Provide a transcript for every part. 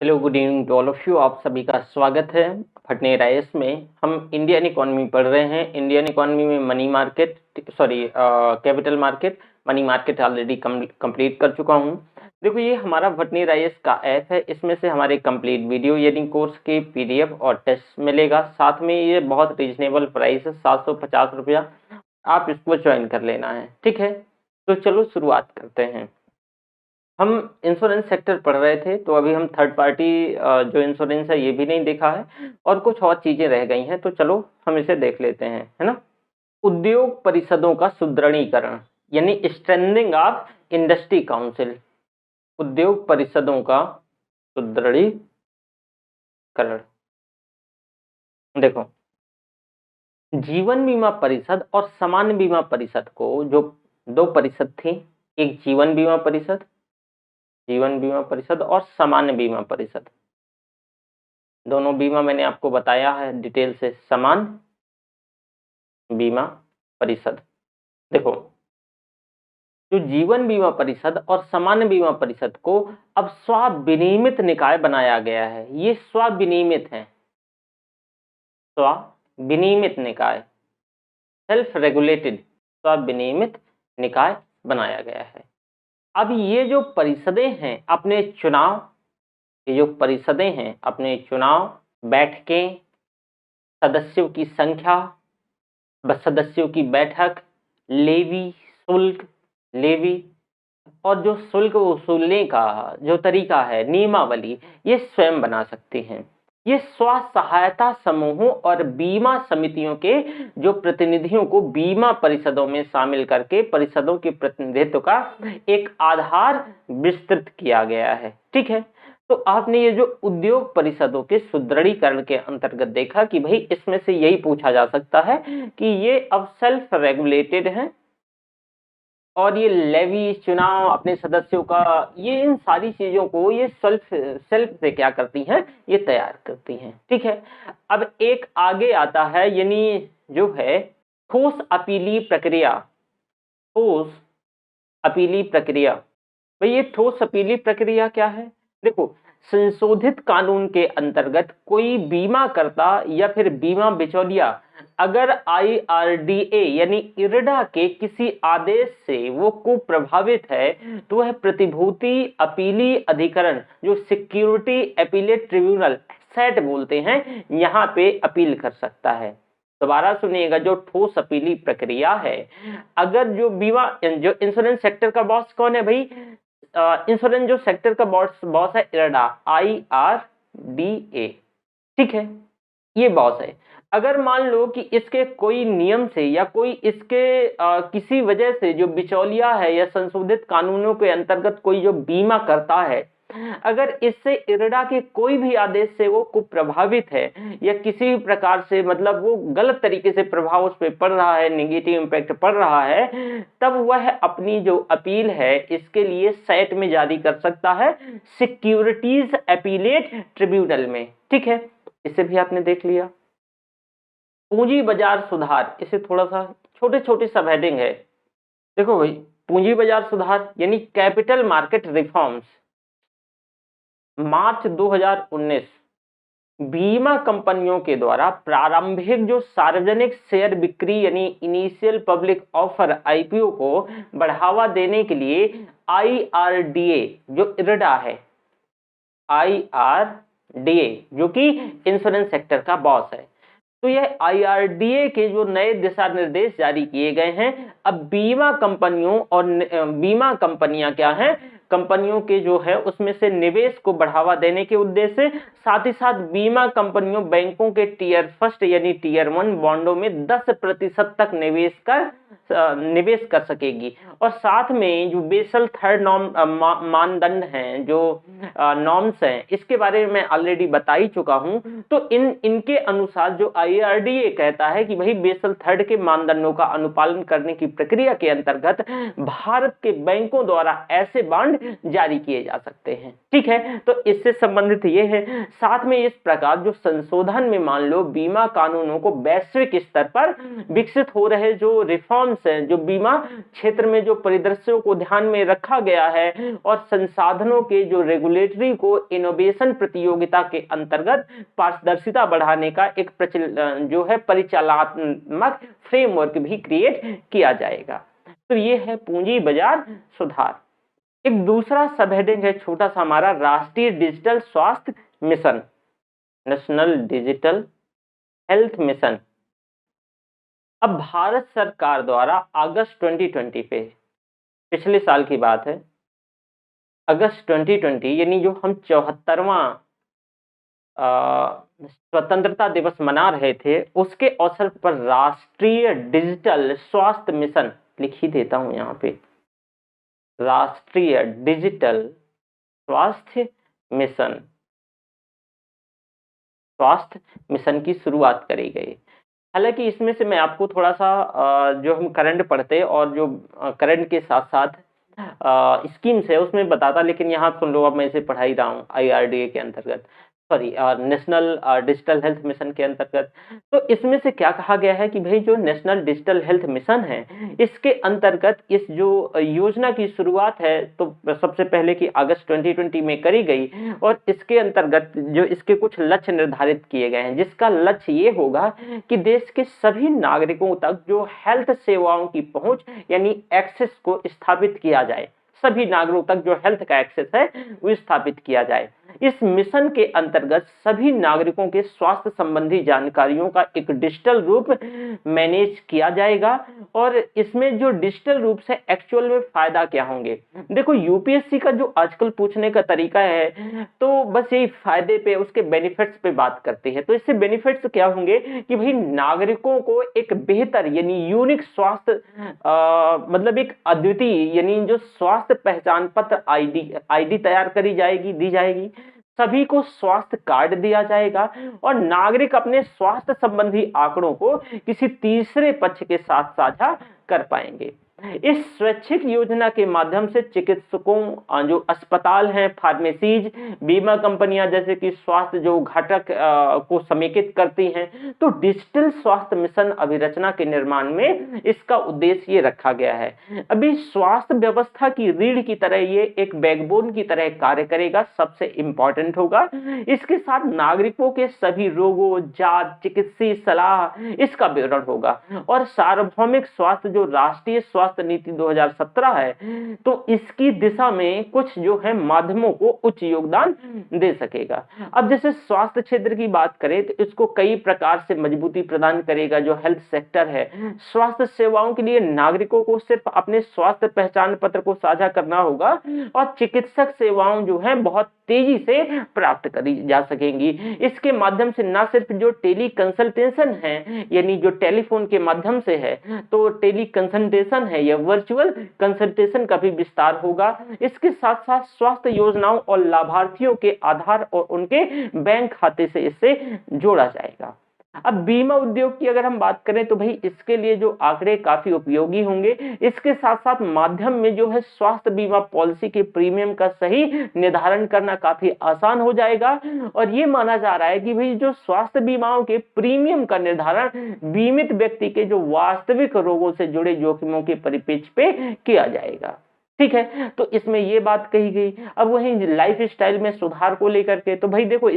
Hello, good evening to all of you. आप सभी का स्वागत है फटने राइस में। हम इंडियन इकोनॉमी पढ़ रहे हैं। इंडियन इकोनॉमी में money market, capital market, money market already complete कर चुका हूं। देखो, ये हमारा भटनी राइस का ऐप है। इसमें से हमारे कंप्लीट वीडियो यानी कोर्स के पीडीएफ और टेस्ट मिलेगा। साथ में ये बहुत रीजनेबल प्राइस है, 750 रुपया। आप इसको ज्वाइन कर लेना है, ठीक है। तो चलो शुरुआत करते हैं। हम इंश्योरेंस सेक्टर पढ़ रहे थे, तो अभी हम थर्ड पार्टी जो इंश्योरेंस है ये भी नहीं देखा है, और कुछ और चीजें रह गई हैं। तो चलो हम इसे देख लेते हैं, है ना। उद्योग परिषदों का सुदृढ़ीकरण यानी स्ट्रेंथनिंग ऑफ इंडस्ट्री काउंसिल। उद्योग परिषदों का सुदृढ़ीकरण। देखो, जीवन बीमा परिषद और सामान्य बीमा परिषद को, जो दो परिषद थी, एक जीवन बीमा परिषद और सामान्य बीमा परिषद। दोनों बीमा मैंने आपको बताया है डिटेल से। सामान्य बीमा परिषद, देखो, जो जीवन बीमा परिषद और सामान्य बीमा परिषद को अब स्वाविनियमित निकाय बनाया गया है। ये स्वाविनियमित है, स्वाविनियमित निकाय, सेल्फ रेगुलेटेड, स्वाविनियमित निकाय बनाया गया है। अब ये जो परिषदें हैं अपने चुनाव, ये जो परिषदें हैं अपने चुनाव, बैठकें, सदस्यों की संख्या, सदस्यों की बैठक, लेवी, शुल्क, लेवी और जो शुल्क वसूलने का जो तरीका है, नियमावली, ये स्वयं बना सकती हैं। ये स्व सहायता समूहों और बीमा समितियों के जो प्रतिनिधियों को बीमा परिषदों में शामिल करके परिषदों के प्रतिनिधित्व का एक आधार विस्तृत किया गया है, ठीक है। तो आपने ये जो उद्योग परिषदों के सुदृढ़ीकरण के अंतर्गत देखा कि भाई इसमें से यही पूछा जा सकता है कि ये अब सेल्फ रेगुलेटेड है और ये लेवी, चुनाव अपने सदस्यों का, ये इन सारी चीजों को ये सेल्फ से क्या करती हैं, ये तैयार करती हैं, ठीक है। अब एक आगे आता है, यानी जो है ठोस अपीली प्रक्रिया। ठोस अपीली प्रक्रिया, भाई ये ठोस अपीली प्रक्रिया क्या है? देखो, संशोधित कानून के अंतर्गत कोई बीमा करता या फिर बीमा बिचौलिया अगर IRDA यानी इरडा के किसी आदेश से वो कुप्रभावित है, तो वह प्रतिभूति अपीली अधिकरण, जो सिक्योरिटी अपीलेट ट्रिब्यूनल, सेट बोलते हैं, यहाँ पे अपील कर सकता है। दोबारा सुनिएगा, जो ठोस अपीली प्रक्रिया है, अगर जो बीमा, जो इंश्योरेंस सेक्टर का बॉस कौन है भाई? इंश्योरेंस जो सेक्टर का बॉस है इरडा, IRDA, ठीक है, ये बॉस है। अगर मान लो कि इसके कोई नियम से या कोई इसके किसी वजह से जो बिचौलिया है या संशोधित कानूनों के अंतर्गत कोई जो बीमा करता है, अगर इससे इरडा के कोई भी आदेश से वो कुप्रभावित है या किसी भी प्रकार से, मतलब वो गलत तरीके से प्रभाव उस पर पड़ रहा है, नेगेटिव इंपैक्ट पड़ रहा है, तब वह अपनी जो अपील है इसके लिए सेट में जारी कर सकता है, सिक्योरिटीज अपीलेट ट्रिब्यूनल में, ठीक है। इसे भी आपने देख लिया। पूंजी बाजार सुधार, इसे थोड़ा सा छोटे छोटे सब हेडिंग है। देखो भाई, पूंजी बाजार सुधार यानी कैपिटल मार्केट रिफॉर्म्स। मार्च 2019 बीमा कंपनियों के द्वारा प्रारंभिक जो सार्वजनिक शेयर बिक्री यानी इनिशियल पब्लिक ऑफर IPO को बढ़ावा देने के लिए IRDA, जो इरडा है, IRDA जो कि इंश्योरेंस सेक्टर का बॉस है, तो यह IRDA के जो नए दिशा निर्देश जारी किए गए हैं, अब बीमा कंपनियों और बीमा कंपनियां क्या हैं, कंपनियों के जो है उसमें से निवेश को बढ़ावा देने के उद्देश्य से, साथ ही साथ बीमा कंपनियों बैंकों के टियर फर्स्ट यानी टियर 1 बॉन्डों में 10% तक निवेश कर सकेगी। और साथ में जो बेसल थर्ड मानदंड हैं, जो नॉर्म्स हैं, इसके बारे में मैं ऑलरेडी बता ही चुका हूं। तो इनके अनुसार जो IRDA कहता है कि भाई बेसल थर्ड के मानदंडों का अनुपालन करने की प्रक्रिया के अंतर्गत भारत के बैंकों द्वारा ऐसे बॉन्ड जारी किए जा सकते हैं। ठीक है, तो इससे संबंधित ये है। साथ में इस प्रकार जो संशोधन में मान लो बीमा कानूनों को वैश्विक स्तर पर विकसित हो रहे जो रिफॉर्म्स हैं, जो बीमा क्षेत्र में जो परिदृश्यों को ध्यान में रखा गया है और संसाधनों के जो रेगुलेटरी को इनोवेशन प्रतियोगिता के अंतर्गत पारदर्शिता बढ़ाने का एक जो है परिचालनात्मक फ्रेमवर्क भी क्रिएट किया जाएगा। तो ये है पूंजी बाजार सुधार। एक दूसरा सब हेडिंग है छोटा सा हमारा, राष्ट्रीय डिजिटल स्वास्थ्य mission, national digital health mission. अब भारत सरकार द्वारा अगस्त 2020 पे, पिछले साल की बात है, अगस्त 2020 यानी जो हम 74वां स्वतंत्रता दिवस मना रहे थे, उसके अवसर पर राष्ट्रीय डिजिटल स्वास्थ्य मिशन, लिख ही देता हूं यहाँ पे, राष्ट्रीय डिजिटल स्वास्थ्य मिशन, स्वास्थ्य मिशन की शुरुआत करी गई। हालांकि इसमें से मैं आपको थोड़ा सा जो हम करंट पढ़ते और जो करंट के साथ साथ स्कीम्स है उसमें बताता, लेकिन यहाँ सुन लो, अब मैं इसे पढ़ा ही रहा हूँ IRDA के अंतर्गत, sorry national digital health mission के अंतर्गत। तो इसमें से क्या कहा गया है कि भाई जो नेशनल डिजिटल हेल्थ मिशन है, इसके अंतर्गत इस जो योजना की शुरुआत है तो सबसे पहले कि अगस्त 2020 में करी गई, और इसके अंतर्गत जो इसके कुछ लक्ष्य निर्धारित किए गए हैं, जिसका लक्ष्य ये होगा कि देश के सभी नागरिकों तक जो हेल्थ सेवाओं की पहुंच यानी एक्सेस को स्थापित किया जाए, सभी नागरिकों तक जो हेल्थ का एक्सेस है वो स्थापित किया जाए। इस मिशन के अंतर्गत सभी नागरिकों के स्वास्थ्य संबंधी जानकारियों का एक डिजिटल रूप मैनेज किया जाएगा। और इसमें जो डिजिटल रूप से एक्चुअल में फायदा क्या होंगे, देखो यूपीएससी का जो आजकल पूछने का तरीका है तो बस यही फायदे पे, उसके बेनिफिट्स पे बात करते हैं। तो इससे बेनिफिट्स क्या होंगे कि भाई नागरिकों को एक बेहतर यानी यूनिक स्वास्थ्य मतलब एक अद्वितीय यानी जो स्वास्थ्य पहचान पत्र आईडी तैयार करी जाएगी, दी जाएगी, सभी को स्वास्थ्य कार्ड दिया जाएगा और नागरिक अपने स्वास्थ्य संबंधी आंकड़ों को किसी तीसरे पक्ष के साथ साझा कर पाएंगे। इस स्वैच्छिक योजना के माध्यम से चिकित्सकों, जो अस्पताल हैं, फार्मेसीज, बीमा कंपनियां जैसे कि स्वास्थ्य जो घटक को समेकित करती हैं, तो डिजिटल स्वास्थ्य मिशन अभिरचना के निर्माण में इसका उद्देश्य ये रखा गया है। अभी स्वास्थ्य व्यवस्था की रीढ़ की तरह ये एक बैकबोन की तरह कार्य करेगा, सबसे इंपॉर्टेंट होगा। इसके साथ नागरिकों के सभी रोगों, जांच, चिकित्सीय सलाह इसका विवरण होगा और सार्वभौमिक स्वास्थ्य जो राष्ट्रीय स्वास्थ्य नीति 2017 है, तो इसकी दिशा में कुछ जो है माध्यमों को उच्च योगदान दे सकेगा। अब जैसे स्वास्थ्य क्षेत्र की बात करें तो इसको कई प्रकार से मजबूती प्रदान करेगा। जो हेल्थ सेक्टर है, स्वास्थ्य सेवाओं के लिए नागरिकों को सिर्फ अपने स्वास्थ्य पहचान पत्र को साझा करना होगा और चिकित्सक सेवाओं जो है बहुत तेजी से प्राप्त करी जा सकेंगी। इसके माध्यम से न सिर्फ जो टेली कंसल्टेशन है यानी जो टेलीफोन के माध्यम से है, तो टेली कंसल्टेशन है या वर्चुअल कंसल्टेशन का भी विस्तार होगा। इसके साथ साथ स्वास्थ्य योजनाओं और लाभार्थियों के आधार और उनके बैंक खाते से इसे जोड़ा जाएगा। अब बीमा उद्योग की अगर हम बात करें तो भाई इसके लिए जो आंकड़े काफी उपयोगी होंगे। इसके साथ साथ माध्यम में जो है स्वास्थ्य बीमा पॉलिसी के प्रीमियम का सही निर्धारण करना काफी आसान हो जाएगा और ये माना जा रहा है कि भाई जो स्वास्थ्य बीमाओं के प्रीमियम का निर्धारण बीमित व्यक्ति के जो वास्तविक रोगों से जुड़े जोखिमों के परिप्रेक्ष्य पे किया जाएगा। ठीक है, तो इसमें ये बात कही गई। अब वहीं लाइफ स्टाइल में सुधार को लेकर के, तो भाई देखो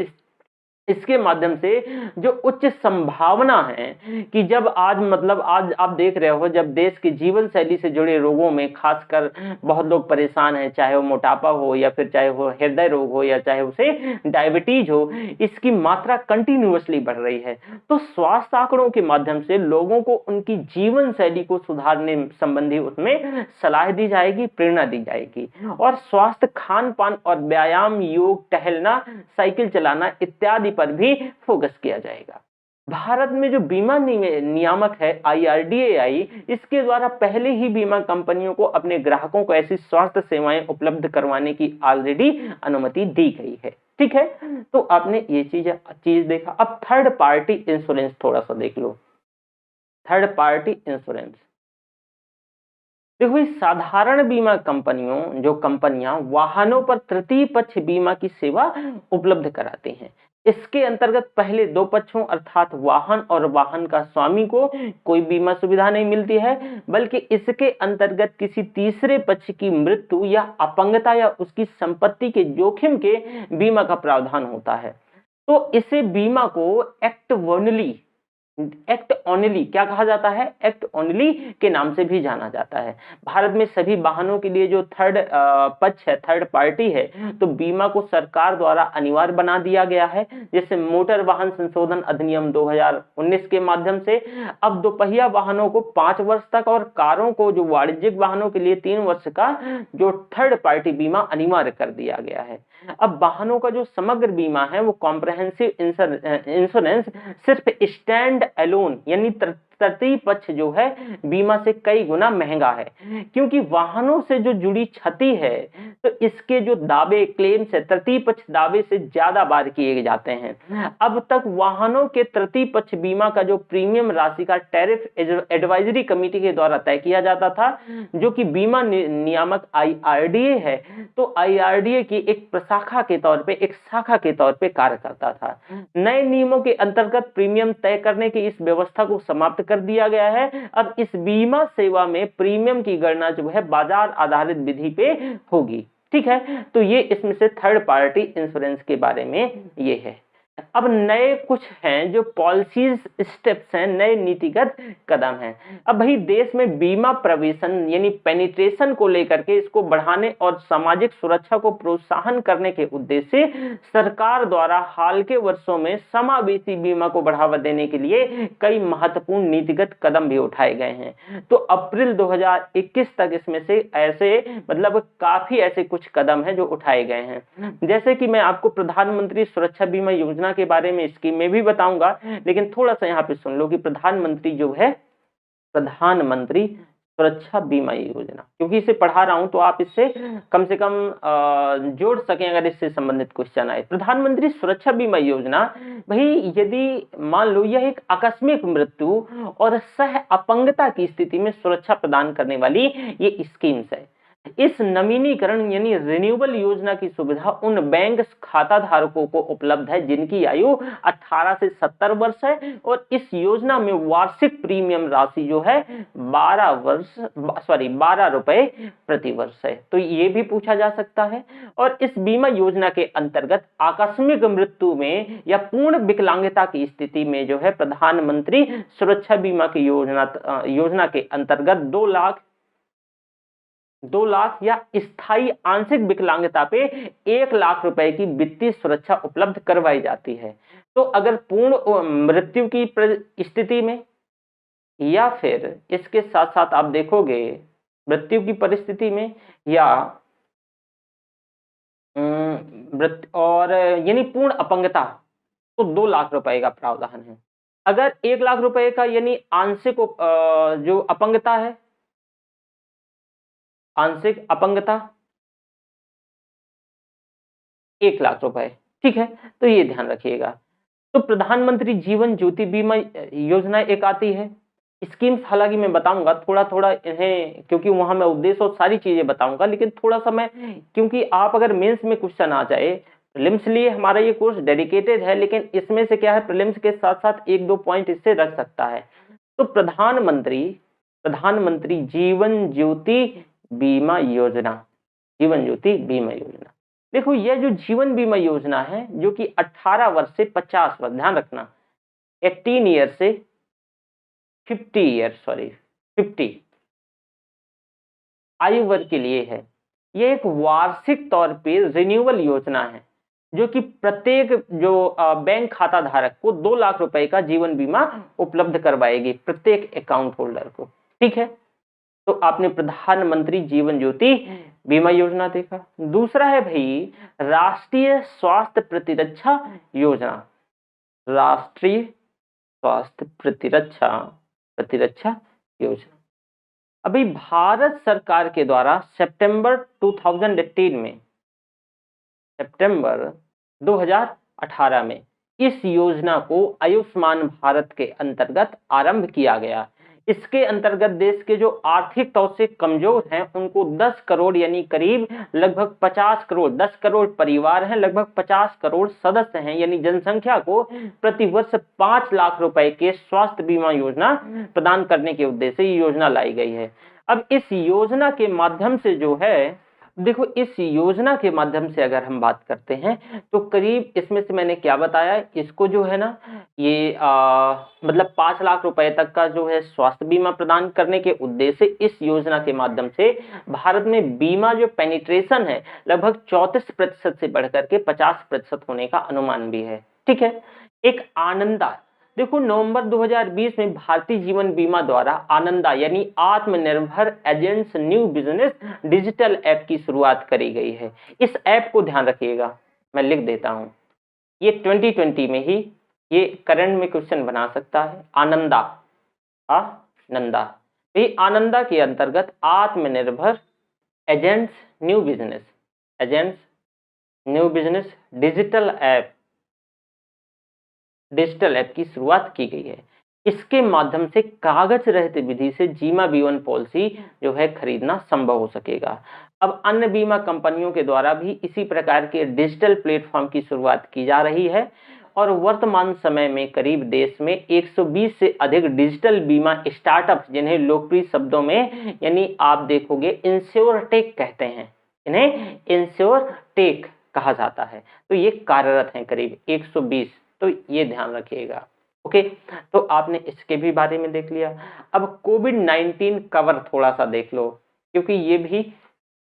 इसके माध्यम से जो उच्च संभावना है कि जब आज आप देख रहे हो, जब देश की जीवन शैली से जुड़े रोगों में खासकर बहुत लोग परेशान हैं, चाहे वो मोटापा हो या फिर चाहे वो हृदय रोग हो या चाहे उसे डायबिटीज हो, इसकी मात्रा कंटिन्यूअसली बढ़ रही है। तो स्वास्थ्य आंकड़ों के माध्यम से लोगों को उनकी जीवन शैली को सुधारने संबंधी उसमें सलाह दी जाएगी, प्रेरणा दी जाएगी और स्वास्थ्य, खान पान और व्यायाम, योग, टहलना, साइकिल चलाना इत्यादि पर भी फोकस किया जाएगा। भारत में जो बीमा नियामक है IRDAI, इसके द्वारा पहले ही बीमा कंपनियों को अपने ग्राहकों को ऐसी स्वास्थ्य सेवाएं उपलब्ध करवाने की ऑलरेडी अनुमति दी गई है। ठीक है, तो आपने ये चीज देखा। अब थर्ड पार्टी इंश्योरेंस थोड़ा सा देख लो। थर्ड पार्टी इंश्योरेंस देखो भाई, साधारण बीमा कंपनियों जो कंपनियां वाहनों पर तृतीय पक्ष बीमा की सेवा उपलब्ध कराती हैं, इसके अंतर्गत पहले दो पक्षों अर्थात वाहन और वाहन का स्वामी को कोई बीमा सुविधा नहीं मिलती है, बल्कि इसके अंतर्गत किसी तीसरे पक्ष की मृत्यु या अपंगता या उसकी संपत्ति के जोखिम के बीमा का प्रावधान होता है। तो इसे बीमा को एक्ट ओनली क्या कहा जाता है? एक्ट ओनली के नाम से भी जाना जाता है। भारत में सभी वाहनों के लिए जो थर्ड पक्ष है, थर्ड पार्टी है, तो बीमा को सरकार द्वारा अनिवार्य बना दिया गया है। जैसे मोटर वाहन संशोधन अधिनियम 2019 के माध्यम से अब दोपहिया वाहनों को 5 वर्ष तक और कारों को, जो वाणिज्यिक वाहनों के लिए 3 वर्ष का जो थर्ड पार्टी बीमा अनिवार्य कर दिया गया है। अब वाहनों का जो समग्र बीमा है वो कॉम्प्रहेंसिव इंश्योरेंस सिर्फ स्टैंड अलोन यानी तृतीय पक्ष जो है बीमा से कई गुना महंगा है, क्योंकि वाहनों से जो जुड़ी क्षति है तो इसके जो दावे क्लेम्स है तृतीय पक्ष दावे से ज्यादा बार किए जाते हैं। अब तक वाहनों के तृतीय पक्ष बीमा का जो प्रीमियम राशि का टैरिफ एडवाइजरी कमेटी के द्वारा तय किया जाता था, जो कि बीमा नियामक IRDA है, तो IRDA की एक प्रशाखा के तौर पे, एक शाखा के तौर पे कार्य करता था। नए नियमों के अंतर्गत प्रीमियम तय करने की इस व्यवस्था को समाप्त कर दिया गया है। अब इस बीमा सेवा में प्रीमियम की गणना जो है बाजार आधारित विधि पे होगी। ठीक है, तो ये इसमें से थर्ड पार्टी इंश्योरेंस के बारे में ये है। अब नए कुछ हैं जो पॉलिसीज स्टेप्स हैं, नए नीतिगत कदम हैं। अब भाई देश में बीमा प्रवेशन यानी पेनिट्रेशन को लेकर के इसको बढ़ाने और सामाजिक सुरक्षा को प्रोत्साहन करने के उद्देश्य से सरकार द्वारा हाल के वर्षों में समावेशी बीमा को बढ़ावा देने के लिए कई महत्वपूर्ण नीतिगत कदम भी उठाए गए हैं। तो अप्रैल 2021 तक इसमें से ऐसे मतलब काफी ऐसे कुछ कदम हैं जो उठाए गए हैं। जैसे कि मैं आपको प्रधानमंत्री सुरक्षा बीमा योजना के बारे में स्कीम में भी बताऊंगा, लेकिन थोड़ा सा यहाँ पे सुन लो कि प्रधानमंत्री जो है प्रधानमंत्री सुरक्षा बीमा योजना, क्योंकि इसे पढ़ा रहा हूं तो आप इससे कम से कम जोड़ सकें अगर इससे संबंधित क्वेश्चन आए। प्रधानमंत्री सुरक्षा बीमा योजना भाई, यदि मान लो यह एक आकस्मिक मृत्यु और सह अपंगता की स्थिति में सुरक्षा प्रदान करने वाली ये स्कीम्स है। इस नवीनीकरण यानी रिन्यूअल योजना की सुविधा उन बैंक खाता धारकों को उपलब्ध है जिनकी आयु 18 से 70 वर्ष है, और इस योजना में वार्षिक प्रीमियम राशि जो है 12 रुपए प्रति वर्ष है। तो ये भी पूछा जा सकता है। और इस बीमा योजना के अंतर्गत आकस्मिक मृत्यु में या पूर्ण विकलांगता की स्थिति में जो है प्रधानमंत्री सुरक्षा बीमा की योजना के अंतर्गत 2 लाख या स्थायी आंशिक विकलांगता पे 1 लाख रुपए की वित्तीय सुरक्षा उपलब्ध करवाई जाती है। तो अगर पूर्ण मृत्यु की स्थिति में या फिर इसके साथ साथ आप देखोगे मृत्यु की परिस्थिति में या और यानी पूर्ण अपंगता, तो 2 लाख रुपए का प्रावधान है। अगर 1 लाख रुपए का यानी आंशिक जो अपंगता है, आंशिक अपंगता 1 लाख रुपए, ठीक है, तो ये ध्यान रखिएगा। तो प्रधानमंत्री जीवन ज्योति बीमा योजना एक आती है। स्कीम्स हालांकि मैं बताऊंगा थोड़ा थोड़ा इन्हें, क्योंकि वहां मैं उद्देश्य और सारी चीजें बताऊंगा, लेकिन थोड़ा सा मैं, क्योंकि आप अगर मेंस में क्वेश्चन आ जाए, प्रीलिम्स लिए हमारा ये कोर्स डेडिकेटेड है, लेकिन इसमें से क्या है प्रीलिम्स के साथ साथ 1-2 पॉइंट इससे रख सकता है। तो प्रधानमंत्री जीवन ज्योति बीमा योजना, जीवन ज्योति बीमा योजना, देखो यह जो जीवन बीमा योजना है जो कि 18 वर्ष से 50 वर्ष, ध्यान रखना 18 ईयर से 50 आयु वर्ग के लिए है। यह एक वार्षिक तौर पे रिन्यूअल योजना है जो कि प्रत्येक जो बैंक खाता धारक को 2 लाख रुपए का जीवन बीमा उपलब्ध करवाएगी, प्रत्येक अकाउंट होल्डर को। ठीक है, तो आपने प्रधानमंत्री जीवन ज्योति बीमा योजना देखा। दूसरा है भाई राष्ट्रीय स्वास्थ्य प्रतिरक्षा योजना, राष्ट्रीय स्वास्थ्य प्रतिरक्षा योजना। अभी भारत सरकार के द्वारा सितंबर 2018 में इस योजना को आयुष्मान भारत के अंतर्गत आरंभ किया गया। इसके अंतर्गत देश के जो आर्थिक तौर से कमजोर हैं उनको 10 करोड़ यानी करीब लगभग 50 करोड़, 10 करोड़ परिवार हैं, लगभग 50 करोड़ सदस्य हैं, यानी जनसंख्या को प्रति वर्ष 5 लाख रुपए के स्वास्थ्य बीमा योजना प्रदान करने के उद्देश्य से ये योजना लाई गई है। अब इस योजना के माध्यम से जो है, देखो इस योजना के माध्यम से अगर हम बात करते हैं तो करीब इसमें से मैंने क्या बताया, इसको जो है ना ये मतलब 5 लाख रुपए तक का जो है स्वास्थ्य बीमा प्रदान करने के उद्देश्य से इस योजना के माध्यम से भारत में बीमा जो पेनिट्रेशन है लगभग 34% से बढ़कर के 50% होने का अनुमान भी है। ठीक है, एक आनंदा, देखो नवंबर 2020 में भारतीय जीवन बीमा द्वारा आनंदा यानी आत्मनिर्भर agents new business digital app की शुरुआत करी गई है। इस ऐप को ध्यान रखिएगा, मैं लिख देता हूं, ये 2020 में ही ये करंट में क्वेश्चन बना सकता है। आनंदा, आनंदा, ये आनंदा के अंतर्गत आत्मनिर्भर agents new business, agents new business digital app की शुरुआत की गई है। इसके माध्यम से कागज रहित विधि से जीमा बीमा पॉलिसी जो है खरीदना संभव हो सकेगा। अब अन्य बीमा कंपनियों के द्वारा भी इसी प्रकार के डिजिटल प्लेटफॉर्म की शुरुआत की जा रही है और वर्तमान समय में करीब देश में 120 से अधिक डिजिटल बीमा स्टार्टअप्स, जिन्हें लोकप्रिय शब्दों में यानी आप देखोगे इंश्योरटेक कहते हैं, इन्हें इंश्योरटेक कहा जाता है, तो ये कार्यरत हैं करीब 120, तो ये ध्यान रखिएगा। ओके, तो आपने इसके भी बारे में देख लिया। अब कोविड-19 कवर थोड़ा सा देख लो, क्योंकि ये भी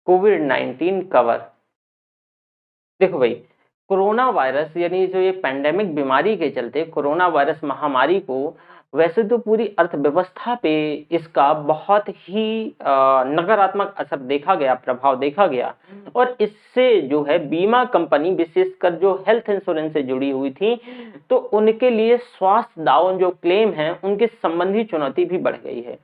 कोविड-19 कवर, देखो भाई कोरोना वायरस यानी जो ये पैंडेमिक बीमारी के चलते कोरोना वायरस महामारी को वैसे तो पूरी अर्थव्यवस्था पे इसका बहुत ही नकारात्मक असर देखा गया, प्रभाव देखा गया, और इससे जो है बीमा कंपनी विशेषकर जो हेल्थ इंश्योरेंस से जुड़ी हुई थी तो उनके लिए स्वास्थ्य दावों जो क्लेम हैं उनके संबंधी चुनौती भी बढ़ गई है।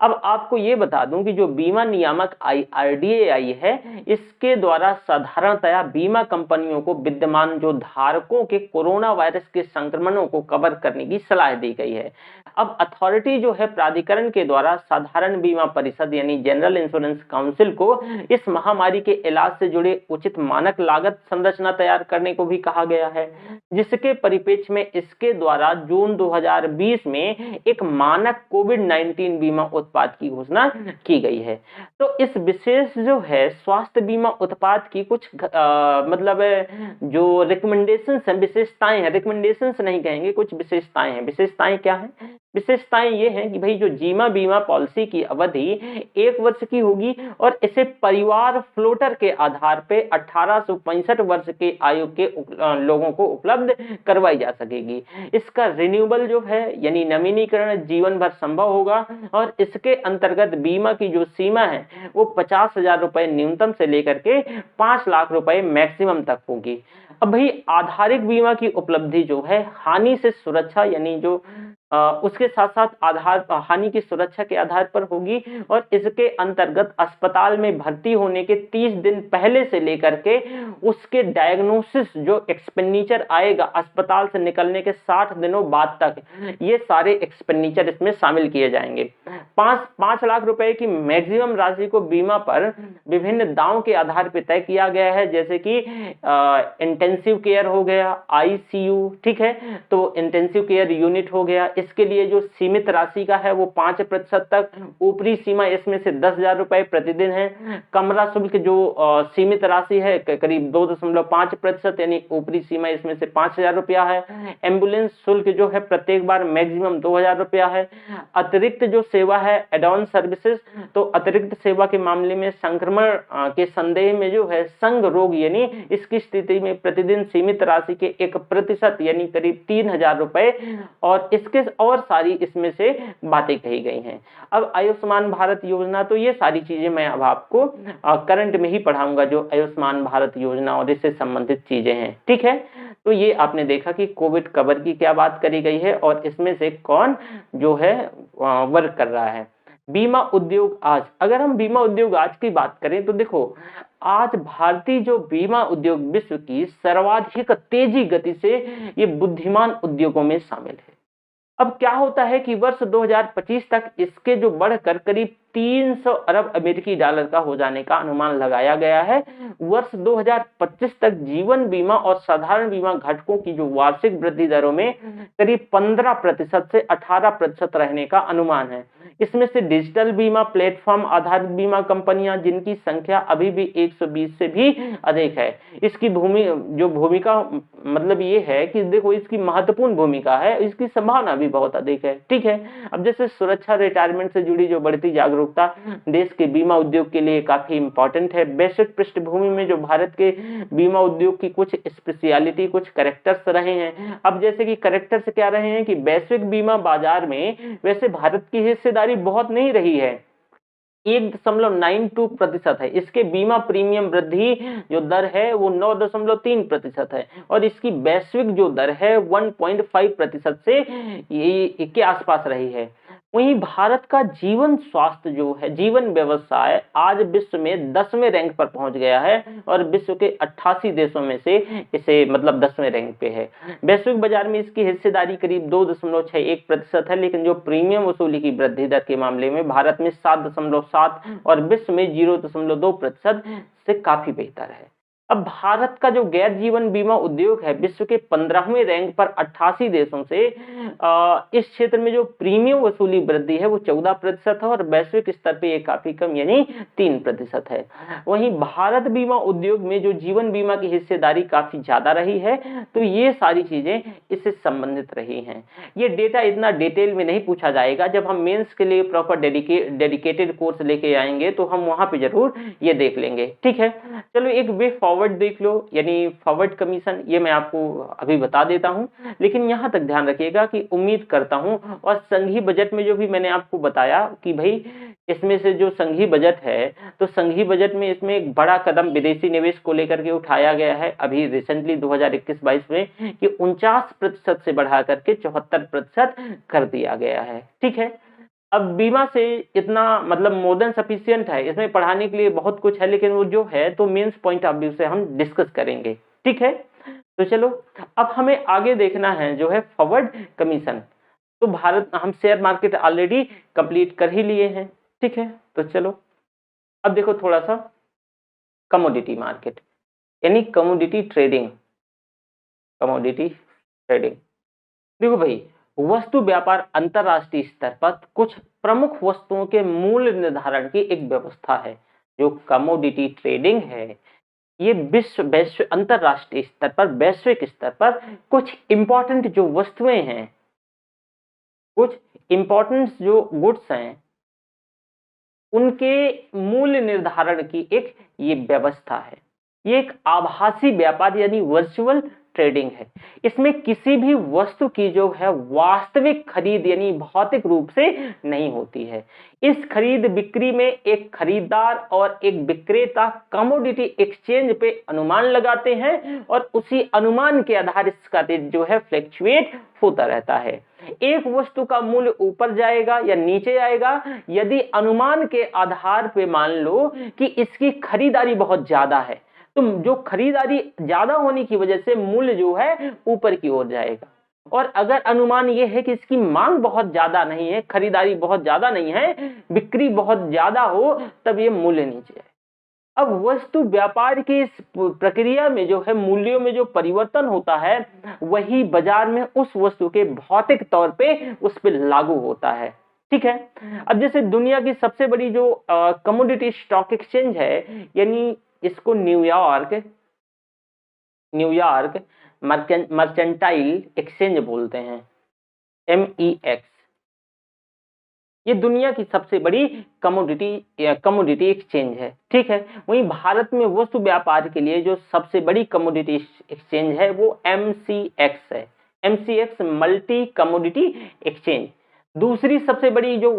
अब आपको ये बता दूं कि जो बीमा नियामक RDAI है, इसके द्वारा साधारणतया बीमा कंपनियों को विद्यमान जो धारकों के कोरोना वायरस के संक्रमणों को कवर करने की सलाह दी गई है। अब अथॉरिटी जो है प्राधिकरण के द्वारा साधारण बीमा परिषद यानी जनरल इंश्योरेंस काउंसिल को इस महामारी के इलाज से जुड़े उचित मानक लागत संरचना तैयार करने को भी कहा गया है, जिसके परिप्रेक्ष्य में इसके द्वारा जून 2020 में एक मानक कोविड-19 बीमा उत्पाद की घोषणा की गई है। तो इस विशेष जो है स्वास्थ्य बीमा उत्पाद की कुछ मतलब जो रिकमेंडेशंस हैं, विशेषताएं हैं, रिकमेंडेशंस नहीं कहेंगे, कुछ विशेषताएं हैं। विशेषताएं क्या हैं? विशेषताएं ये हैं कि भाई जो जीमा बीमा पॉलिसी की अवधि 1 वर्ष की होगी और इसे परिवार फ्लोटर के आधार पे 18 से 65 वर्ष के आयु के लोगों को उपलब्ध करवाई जा सकेगी। इसका रिन्यूएबल जो है यानी नवीनीकरण जीवन भर संभव होगा और इसके अंतर्गत बीमा की जो सीमा है वो 50,000 रुपए न्यूनतम से लेकर के 5 लाख रुपए मैक्सिमम तक होगी। अब भाई आधारिक बीमा की उपलब्धि जो है हानि से सुरक्षा यानी जो उसके साथ साथ आधार हानि की सुरक्षा के आधार पर होगी और इसके अंतर्गत अस्पताल में भर्ती होने के 30 दिन पहले से लेकर के उसके डायग्नोसिस जो एक्सपेंडिचर आएगा अस्पताल से निकलने के 60 दिनों बाद तक, ये सारे एक्सपेंडिचर इसमें शामिल किए जाएंगे। 5 लाख रुपए की मैक्सिमम राशि को बीमा पर विभिन्न दावों के आधार पर तय किया गया है, जैसे कि इंटेंसिव केयर हो गया, ICU, ठीक है, तो इंटेंसिव केयर यूनिट हो गया, इसके लिए जो सीमित राशि का है वो 5% तक, ऊपरी सीमा इसमें से 10,000 रुपए प्रतिदिन है। कमरा शुल्क जो सीमित राशि है करीब 2.5% यानी ऊपरी सीमा इसमें से 5,000 रुपया है। एम्बुलेंस शुल्क जो है प्रत्येक बार मैक्सिमम 2,000 रुपया है। अतिरिक्त जो सेवा है एडॉन सर्विसेज, तो अतिरिक्त सेवा के मामले में संक्रमण के संदेह में जो है संग रोग यानी इसकी स्थिति में प्रतिदिन सीमित राशि के 1% यानी करीब 3,000 रुपए, और इसके और सारी इसमें से बातें कही गई हैं। अब आयुष्मान भारत योजना, तो ये सारी चीजें मैं अब आपको करंट में ही पढ़ाऊंगा जो आयुष्मान भारत योजना और इससे संबंधित चीजें हैं, ठीक है। तो ये आपने देखा कि कोविड कवर की क्या बात करी गई है और इसमें से कौन जो है वर्क कर रहा है। बीमा उद्योग आज, अगर हम बीमा उद्योग आज की बात करें तो देखो आज भारतीय जो बीमा उद्योग विश्व की सर्वाधिक तेजी गति से ये बुद्धिमान उद्योगों में शामिल है। अब क्या होता है कि वर्ष 2025 तक इसके जो बढ़कर करीब 300 अरब अमेरिकी डॉलर का हो जाने का अनुमान लगाया गया है। वर्ष 2025 तक जीवन बीमा और साधारण बीमा घटकों की जो वार्षिक वृद्धि दरों में करीब 15% से 18% रहने का अनुमान है। इसमें से डिजिटल बीमा प्लेटफॉर्म आधारित बीमा कंपनियां, जिनकी संख्या अभी भी 120 से भी अधिक है। इसकी भूमिका मतलब ये है कि देखो, इसकी महत्वपूर्ण भूमिका है, इसकी संभावना भी बहुत अधिक है। ठीक है, अब जैसे सुरक्षा, रिटायरमेंट से जुड़ी जो बढ़ती जागरूकता देश के बीमा उद्योग के लिए काफी इंपॉर्टेंट है। वैश्विक पृष्ठभूमि में जो भारत के बीमा उद्योग की कुछ स्पेशलिटी, कुछ कैरेक्टर्स रहे हैं। अब जैसे कि कैरेक्टर्स क्या रहे हैं कि वैश्विक बीमा बाजार में वैसे भारत की हिस्सेदारी बहुत नहीं रही है, 1.92% है। इसके बीमा प्रीमियम वृद्धि जो दर है वो 9.3% है और इसकी वैश्विक जो दर है 1.5% से ये के आसपास रही है। वहीं भारत का जीवन स्वास्थ्य जो है, जीवन व्यवसाय आज विश्व में 10वें रैंक पर पहुंच गया है और विश्व के 88 देशों में से इसे मतलब 10वें रैंक पे है। वैश्विक बाजार में इसकी हिस्सेदारी करीब 2.61% है, लेकिन जो प्रीमियम वसूली की वृद्धि दर के मामले में भारत में 7.7 और विश्व में 0.2% से काफी बेहतर है। अब भारत का जो गैर जीवन बीमा उद्योग है विश्व के 15वें रैंक पर 88 देशों से इस क्षेत्र में जो प्रीमियम वसूली वृद्धि है वो 14% है और वैश्विक स्तर पे ये काफी कम यानी 3% है। वहीं भारत बीमा उद्योग में जो जीवन बीमा की हिस्सेदारी काफी ज्यादा रही है, तो ये सारी चीजें इससे संबंधित रही हैं। ये डेटा इतना डिटेल में नहीं पूछा जाएगा, जब हम मेंस के लिए प्रॉपर डेडिकेटेड कोर्स लेके आएंगे तो हम वहां पे जरूर ये देख लेंगे। ठीक है, चलो एक वे फॉरवर्ड देख लो, यानी फॉरवर्ड कमीशन, ये मैं आपको अभी बता देता हूं, लेकिन यहां तक ध्यान रखिएगा कि उम्मीद करता हूं और संघीय बजट में जो भी मैंने आपको बताया कि भाई इसमें से जो संघीय बजट है, तो संघीय बजट में इसमें एक बड़ा कदम विदेशी निवेश को लेकर के उठाया गया है अभी रिसेंटली 2021-22 में कि 49% से बढ़ा करके 74% कर दिया गया है। ठीक है, अब बीमा से इतना मतलब मोर देन सफिशिएंट है, इसमें पढ़ाने के लिए बहुत कुछ है, लेकिन वो जो है तो मेंस पॉइंट ऑफ व्यू से हम डिस्कस करेंगे। ठीक है, तो चलो अब हमें आगे देखना है जो है फॉरवर्ड कमीशन। तो भारत हम शेयर मार्केट ऑलरेडी कंप्लीट कर ही लिए हैं। ठीक है, तो चलो अब देखो थोड़ा सा कमोडिटी मार्केट यानी कमोडिटी ट्रेडिंग। कमोडिटी ट्रेडिंग देखो भाई, वस्तु व्यापार अंतरराष्ट्रीय स्तर पर कुछ प्रमुख वस्तुओं के मूल्य निर्धारण की एक व्यवस्था है। जो कमोडिटी ट्रेडिंग है ये विश्व अंतरराष्ट्रीय स्तर पर, वैश्विक स्तर पर कुछ इंपॉर्टेंट जो वस्तुएं हैं, कुछ इंपॉर्टेंट जो गुड्स हैं, उनके मूल्य निर्धारण की एक ये व्यवस्था है। ये एक आभासी व्यापार यानी वर्चुअल ट्रेडिंग है। इसमें किसी भी वस्तु की जो है वास्तविक खरीद यानी भौतिक रूप से नहीं होती है। इस खरीद बिक्री में एक खरीदार और एक विक्रेता कमोडिटी एक्सचेंज पे अनुमान लगाते हैं और उसी अनुमान के आधार इसका रेट जो है फ्लक्चुएट होता रहता है। एक वस्तु का मूल्य ऊपर जाएगा या नीचे आएगा यदि अनुमान के आधार पे मान लो कि इसकी खरीदारी बहुत ज्यादा है, तो जो खरीदारी ज्यादा होने की वजह से मूल्य जो है ऊपर की ओर जाएगा। और अगर अनुमान यह है कि इसकी मांग बहुत ज्यादा नहीं है, खरीदारी बहुत ज्यादा नहीं है, बिक्री बहुत ज्यादा हो, तब ये मूल्य नीचे जाए। अब वस्तु व्यापार की इस प्रक्रिया में जो है मूल्यों में जो परिवर्तन होता है वही बाजार में उस वस्तु के भौतिक तौर पे उस पर लागू होता है। ठीक है, अब जैसे दुनिया की सबसे बड़ी जो कमोडिटी स्टॉक एक्सचेंज है यानी इसको न्यूयॉर्क मर्केंटाइल एक्सचेंज बोलते हैं, MEX, ये दुनिया की सबसे बड़ी कमोडिटी एक्सचेंज है। ठीक है, वहीं भारत में वस्तु व्यापार के लिए जो सबसे बड़ी कमोडिटी एक्सचेंज है वो MCX है, MCX मल्टी कमोडिटी एक्सचेंज। दूसरी सबसे बड़ी जो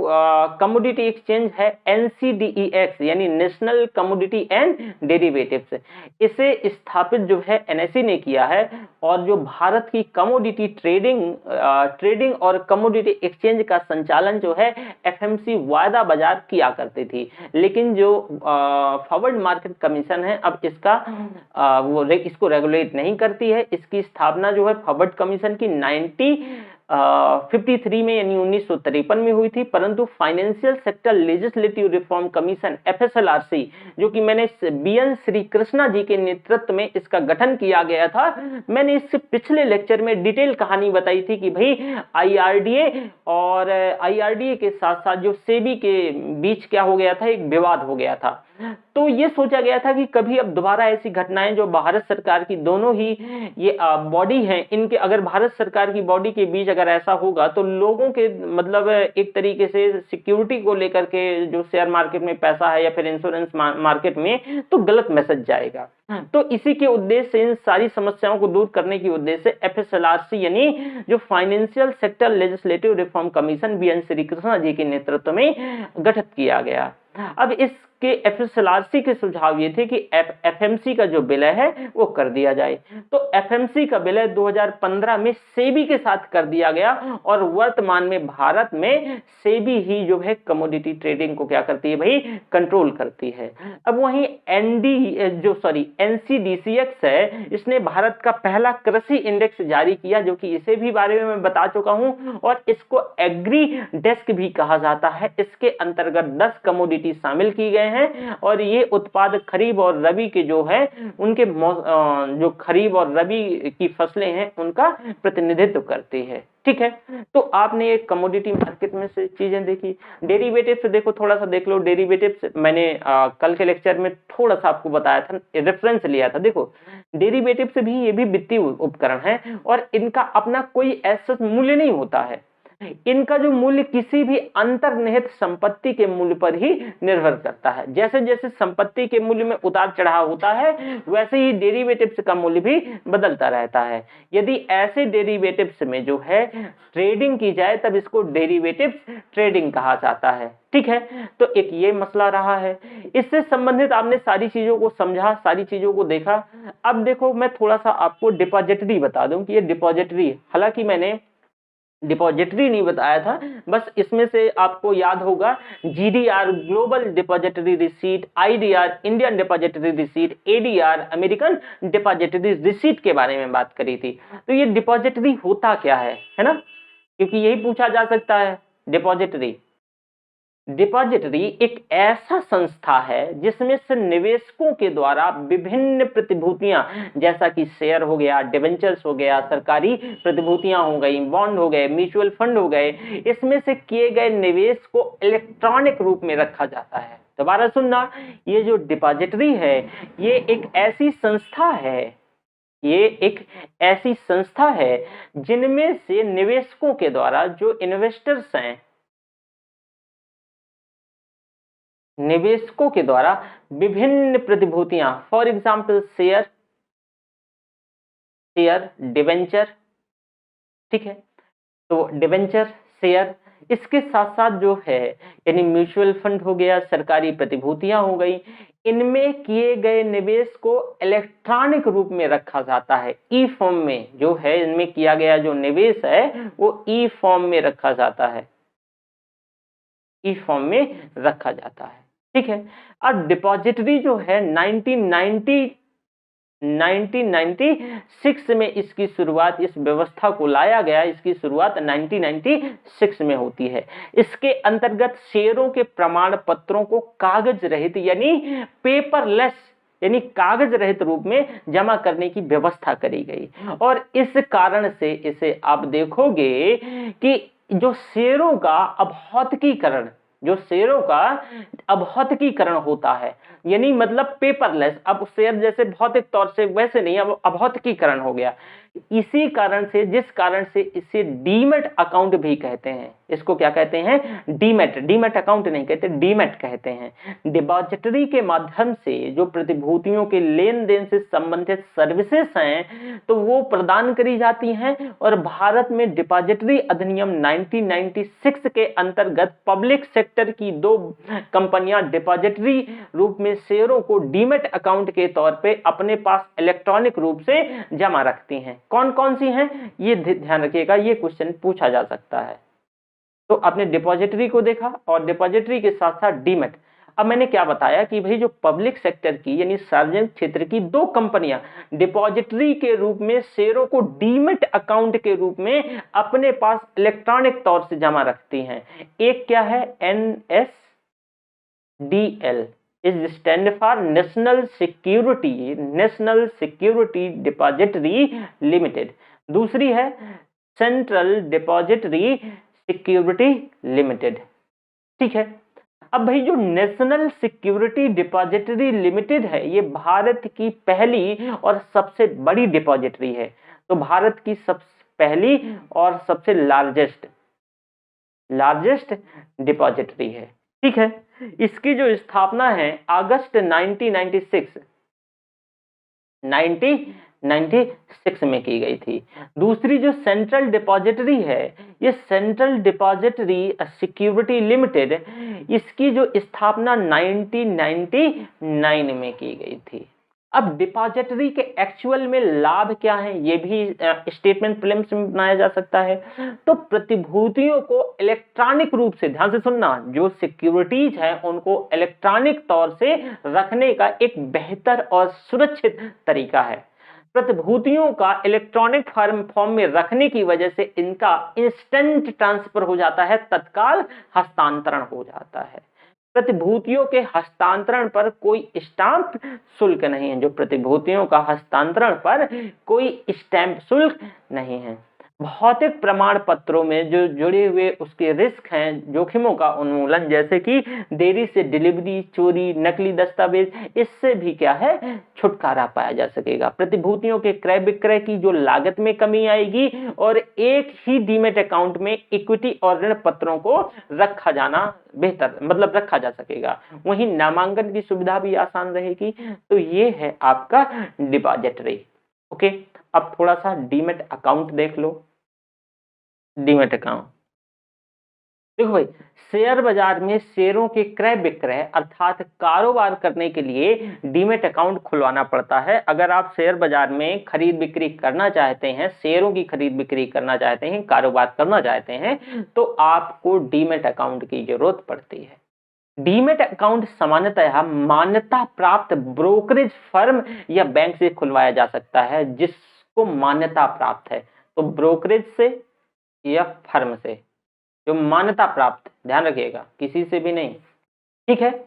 कमोडिटी एक्सचेंज है NCDEX यानी नेशनल कमोडिटी एंड डेरिवेटिव्स। इसे स्थापित जो है NSE ने किया है और जो भारत की कमोडिटी ट्रेडिंग और कमोडिटी एक्सचेंज का संचालन जो है FMC वायदा बाजार किया करती थी। लेकिन जो फॉरवर्ड मार्केट कमीशन है अब इसका इसको रेगुलेट नहीं करती है। इसकी स्थापना जो है फॉरवर्ड कमीशन की 1953 में यानी 1953 में हुई थी, परंतु financial sector legislative reform commission FSLRC, जो कि मैंने BN श्री कृष्णा जी के नेतृत्व में इसका गठन किया गया था। मैंने इससे पिछले लेक्चर में डिटेल कहानी बताई थी कि भाई IRDA और IRDA के साथ साथ जो सेबी के बीच क्या हो गया था, एक विवाद हो गया था। तो ये सोचा गया था कि कभी अब दोबारा ऐसी घटनाएं जो भारत सरकार की दोनों ही ये बॉडी हैं, इनके अगर भारत सरकार की बॉडी के बीच अगर ऐसा होगा तो लोगों के मतलब एक तरीके से सिक्योरिटी को लेकर के जो शेयर मार्केट में पैसा है या फिर इंश्योरेंस मार्केट में, तो गलत मैसेज जाएगा। तो इसी के उद्देश्य से, इन सारी समस्याओं को दूर करने की उद्देश्य से FSLRC यानी जो financial sector legislative reform commission BN Shri Krishna ji के नेतृत्व में गठित किया गया। अब इसके FSLRC के सुझाव ये थे कि FMC का जो विलय है वो कर दिया जाए। तो FMC का विलय 2015 में सेबी के साथ कर दिया गया और वर्तमान में भारत में सेबी ही जो है कमोडिटी ट्रेडिंग को क्या करती है भाई, कंट्रोल करती है। अब वहीं NCDCX है, इसने भारत का पहला कृषि इंडेक्स जारी किया, जो कि इसे भी बारे में मैं बता चुका हूं, और इसको एग्री डेस्क भी कहा जाता है। इसके अंतर्गत 10 कमोडिटी शामिल की गए हैं और ये उत्पाद खरीफ और रबी के जो है उनके जो खरीफ और रबी की फसलें हैं उनका प्रतिनिधित्व करती है। ठीक है, तो आपने एक कमोडिटी मार्केट में से चीजें देखी। डेरिवेटिव्स देखो, थोड़ा सा देख लो डेरिवेटिव्स। मैंने कल के लेक्चर में थोड़ा सा आपको बताया था, रेफरेंस लिया था। देखो डेरिवेटिव्स भी, ये भी वित्तीय उपकरण है और इनका अपना कोई ऐसा मूल्य नहीं होता है। इनका जो मूल्य किसी भी अंतर्निहित संपत्ति के मूल्य पर ही निर्भर करता है। जैसे जैसे संपत्ति के मूल्य में उतार चढ़ाव होता है, वैसे ही डेरिवेटिव्स का मूल्य भी बदलता रहता है। यदि ऐसे डेरिवेटिव्स में जो है ट्रेडिंग की जाए तब इसको डेरिवेटिव्स ट्रेडिंग कहा जाता है। ठीक है, तो एक ये मसला रहा है। इससे संबंधित आपने सारी चीजों को समझा, सारी चीजों को देखा। अब देखो मैं थोड़ा सा आपको डिपॉजिटरी बता दूं कि ये डिपॉजिटरी, हालांकि मैंने डिपॉजिटरी नहीं बताया था, बस इसमें से आपको याद होगा GDR global depository receipt, IDR Indian depository receipt, ADR American depository receipt के बारे में बात करी थी। तो ये डिपॉजिटरी होता क्या है ना, क्योंकि यही पूछा जा सकता है। डिपॉजिटरी एक ऐसा संस्था है जिसमें से निवेशकों के द्वारा विभिन्न प्रतिभूतियां, जैसा कि शेयर हो गया, डिवेंचर्स हो गया, सरकारी प्रतिभूतियां हो गई, बॉन्ड हो गए, म्यूचुअल फंड हो गए, इसमें से किए गए निवेश को इलेक्ट्रॉनिक रूप में रखा जाता है। दोबारा सुनना, ये जो डिपॉजिटरी है ये एक ऐसी संस्था है जिनमें से निवेशकों के द्वारा, जो इन्वेस्टर्स हैं, निवेशकों के द्वारा विभिन्न प्रतिभूतियां, फॉर एग्जाम्पल शेयर, डिवेंचर, ठीक है, तो डिवेंचर, शेयर, इसके साथ साथ जो है यानी म्यूचुअल फंड हो गया, सरकारी प्रतिभूतियां हो गई, इनमें किए गए निवेश को इलेक्ट्रॉनिक रूप में रखा जाता है। ई फॉर्म में जो है, इनमें किया गया जो निवेश है वो ई फॉर्म में रखा जाता है, ई फॉर्म में रखा जाता है। ठीक है, अब डिपॉजिटरी जो है 1996 में इसकी शुरुआत, इस व्यवस्था को लाया गया, इसकी शुरुआत 1996 में होती है। इसके अंतर्गत शेयरों के प्रमाण पत्रों को कागज रहित यानी पेपरलेस यानी कागज रहित रूप में जमा करने की व्यवस्था करी गई। और इस कारण से इसे आप देखोगे कि जो शेयरों का अभौतिकीकरण होता है, यानी मतलब पेपरलेस, अब शेयर जैसे भौतिक तौर से वैसे नहीं, अब अभौतिकीकरण हो गया। इसी कारण से, जिस कारण से इसे डीमैट अकाउंट भी कहते हैं। इसको क्या कहते हैं? डीमैट अकाउंट नहीं कहते, डीमैट कहते हैं। डिपॉजिटरी के माध्यम से जो प्रतिभूतियों के लेन देन से संबंधित सर्विसेज हैं तो वो प्रदान करी जाती हैं। और भारत में डिपॉजिटरी अधिनियम 1996 के अंतर्गत पब्लिक सेक्टर की 2 कंपनियां डिपॉजिटरी रूप में शेयरों को डीमैट अकाउंट के तौर पे अपने पास इलेक्ट्रॉनिक रूप से जमा रखती हैं। कौन कौन सी हैं ये ध्यान रखिएगा, ये क्वेश्चन पूछा जा सकता है। तो आपने डिपॉजिटरी को देखा और डिपॉजिटरी के साथ साथ डीमैट। अब मैंने क्या बताया कि भाई जो पब्लिक सेक्टर की यानी सार्वजनिक क्षेत्र की दो कंपनियां डिपॉजिटरी के रूप में शेयरों को डीमैट अकाउंट के रूप में अपने पास इलेक्ट्रॉनिक तौर से जमा रखती हैं। एक क्या है, NSDL is stand for national security depository limited, दूसरी है सेंट्रल डिपॉजिटरी सिक्योरिटी लिमिटेड। ठीक है, अब भाई जो नेशनल सिक्योरिटी डिपॉजिटरी लिमिटेड है ये भारत की पहली और सबसे बड़ी डिपॉजिटरी है। तो भारत की सबसे पहली और सबसे लार्जेस्ट डिपॉजिटरी है। ठीक है, इसकी जो स्थापना है अगस्त 1996 में की गई थी। दूसरी जो सेंट्रल डिपॉजिटरी है ये सेंट्रल डिपॉजिटरी सिक्योरिटी लिमिटेड, इसकी जो स्थापना 1999 में की गई थी। अब डिपॉजिटरी के एक्चुअल में लाभ क्या है ये भी स्टेटमेंट प्रीलिम्स में बनाया जा सकता है। तो प्रतिभूतियों को इलेक्ट्रॉनिक रूप से, ध्यान से सुनना, जो सिक्योरिटीज है उनको इलेक्ट्रॉनिक तौर से रखने का एक बेहतर और सुरक्षित तरीका है। प्रतिभूतियों का इलेक्ट्रॉनिक फॉर्म में रखने की वजह से इनका इंस्टेंट ट्रांसफर हो जाता है, तत्काल हस्तांतरण हो जाता है। प्रतिभूतियों के हस्तांतरण पर कोई स्टाम्प शुल्क नहीं है, जो प्रतिभूतियों का हस्तांतरण पर कोई स्टैंप शुल्क नहीं है। भौतिक प्रमाण पत्रों में जो जुड़े हुए उसके रिस्क हैं, जोखिमों का उन्मूलन, जैसे कि देरी से डिलीवरी, चोरी, नकली दस्तावेज, इससे भी क्या है, छुटकारा पाया जा सकेगा। प्रतिभूतियों के क्रय विक्रय की जो लागत में कमी आएगी और एक ही डीमैट अकाउंट में इक्विटी और ऋण पत्रों को रखा जाना बेहतर, मतलब रखा जा सकेगा। वहीं नामांकन की सुविधा भी आसान रहेगी। तो ये है आपका डिपॉजिटरी। ओके, अब थोड़ा सा डीमैट अकाउंट देख लो। डीमैट अकाउंट देखो भाई, शेयर बाजार में शेयरों के क्रय विक्रय अर्थात कारोबार करने के लिए डीमैट अकाउंट खुलवाना पड़ता है। अगर आप शेयर बाजार में खरीद बिक्री करना चाहते हैं, शेयरों की खरीद बिक्री करना चाहते हैं, कारोबार करना चाहते हैं, तो आपको डीमैट अकाउंट की जरूरत पड़ती है। डीमैट अकाउंट सामान्यतः मान्यता प्राप्त ब्रोकरेज फर्म या बैंक से खुलवाया जा सकता है, जिसको मान्यता प्राप्त है। तो ब्रोकरेज से या फर्म से जो मान्यता प्राप्त, ध्यान रखिएगा, किसी से भी नहीं। ठीक है,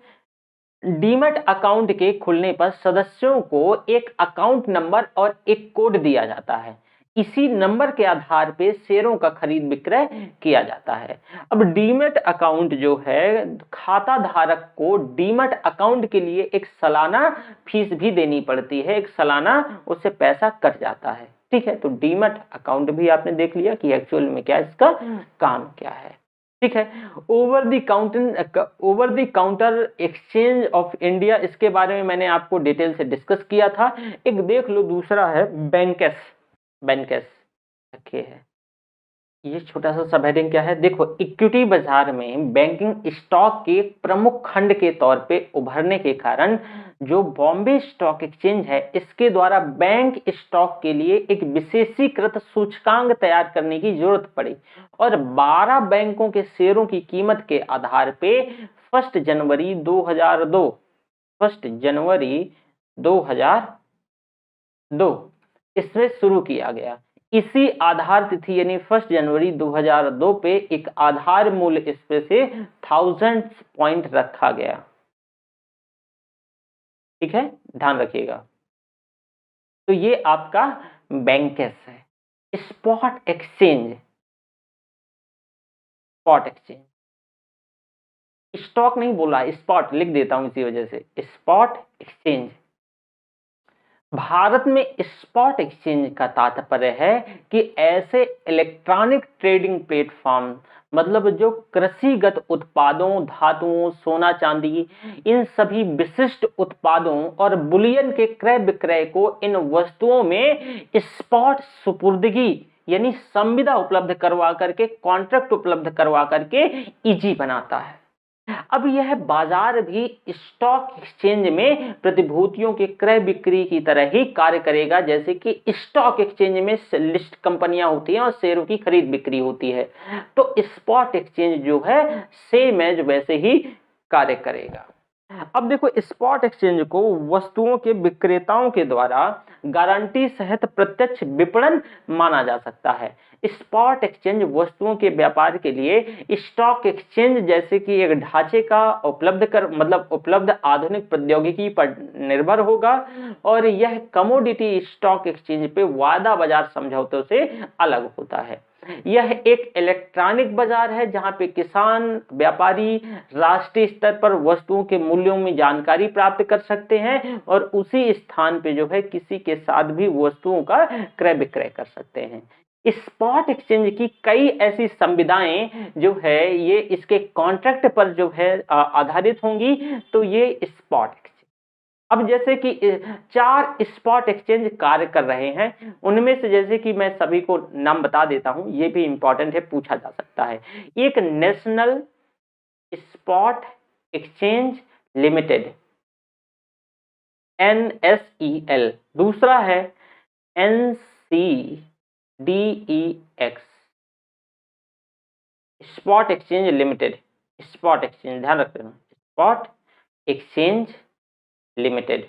डीमैट अकाउंट के खुलने पर सदस्यों को एक अकाउंट नंबर और एक कोड दिया जाता है। इसी नंबर के आधार पे शेयरों का खरीद विक्रय किया जाता है। अब डीमैट अकाउंट जो है, खाता धारक को डीमैट अकाउंट के लिए एक सालाना फीस भी देनी पड़ती है, एक सालाना उससे पैसा कट जाता है। ठीक है, तो डीमैट अकाउंट भी आपने देख लिया कि एक्चुअल में क्या इसका काम क्या है। ठीक है, over the counter exchange of India, इसके बारे में मैंने आपको डिटेल से डिस्कस किया था। एक देख लो, दूसरा है बैंकेस रखे है। ये छोटा सा सब हेडिंग क्या है, देखो, इक्विटी बाजार में बैंकिंग स्टॉक के प्रमुख खंड के तौर पे उभरने के कारण जो बॉम्बे स्टॉक एक्सचेंज है, इसके द्वारा बैंक स्टॉक के लिए एक विशेषीकृत सूचकांक तैयार करने की जरूरत पड़ी और 12 बैंकों के शेयरों की कीमत के आधार पे 1 जनवरी 2002 इसमें शुरू किया गया। इसी आधार तिथि यानी 1 जनवरी 2002 पे एक आधार मूल्य इस पे से 1000 पॉइंट रखा गया। ठीक है, ध्यान रखिएगा। तो ये आपका बैंकेस है। स्पॉट एक्सचेंज, स्टॉक नहीं बोला, स्पॉट लिख देता हूं इसी वजह से, स्पॉट एक्सचेंज। भारत में स्पॉट एक्सचेंज का तात्पर्य है कि ऐसे इलेक्ट्रॉनिक ट्रेडिंग प्लेटफॉर्म, मतलब जो कृषिगत उत्पादों, धातुओं, सोना चांदी, इन सभी विशिष्ट उत्पादों और बुलियन के क्रय विक्रय को इन वस्तुओं में स्पॉट सुपुर्दगी यानी संविदा उपलब्ध करवा करके, कॉन्ट्रैक्ट उपलब्ध करवा करके इजी बनाता है। अब यह बाजार भी स्टॉक एक्सचेंज में प्रतिभूतियों के क्रय बिक्री की तरह ही कार्य करेगा, जैसे कि स्टॉक एक्सचेंज में लिस्ट कंपनियां होती हैं और शेयरों की खरीद बिक्री होती है। तो स्पॉट एक्सचेंज जो है सेम एज वैसे ही कार्य करेगा। अब देखो, स्पॉट एक्सचेंज को वस्तुओं के विक्रेताओं के द्वारा गारंटी सहित प्रत्यक्ष विपणन माना जा सकता है। स्पॉट एक्सचेंज वस्तुओं के व्यापार के लिए स्टॉक एक्सचेंज जैसे कि एक ढांचे का उपलब्ध आधुनिक प्रौद्योगिकी पर निर्भर होगा, और यह कमोडिटी स्टॉक एक्सचेंज पे वायदा बाजार समझौतों से अलग होता है। यह एक इलेक्ट्रॉनिक बाजार है जहां पे किसान, व्यापारी राष्ट्रीय स्तर पर वस्तुओं के मूल्यों में जानकारी प्राप्त कर सकते हैं और उसी स्थान पे जो है किसी के साथ भी वस्तुओं का क्रय विक्रय कर सकते हैं। स्पॉट एक्सचेंज की कई ऐसी संविधाएं जो है ये इसके कॉन्ट्रैक्ट पर जो है आधारित होंगी, तो ये स्पॉट एक्सचेंज। अब जैसे कि 4 स्पॉट एक्सचेंज कार्य कर रहे हैं, उनमें से जैसे कि मैं सभी को नाम बता देता हूं, ये भी इंपॉर्टेंट है, पूछा जा सकता है। एक national spot exchange limited NSEL, दूसरा है NCDEX spot exchange limited. Spot exchange ध्यान रखते हैं, स्पॉट एक्सचेंज लिमिटेड,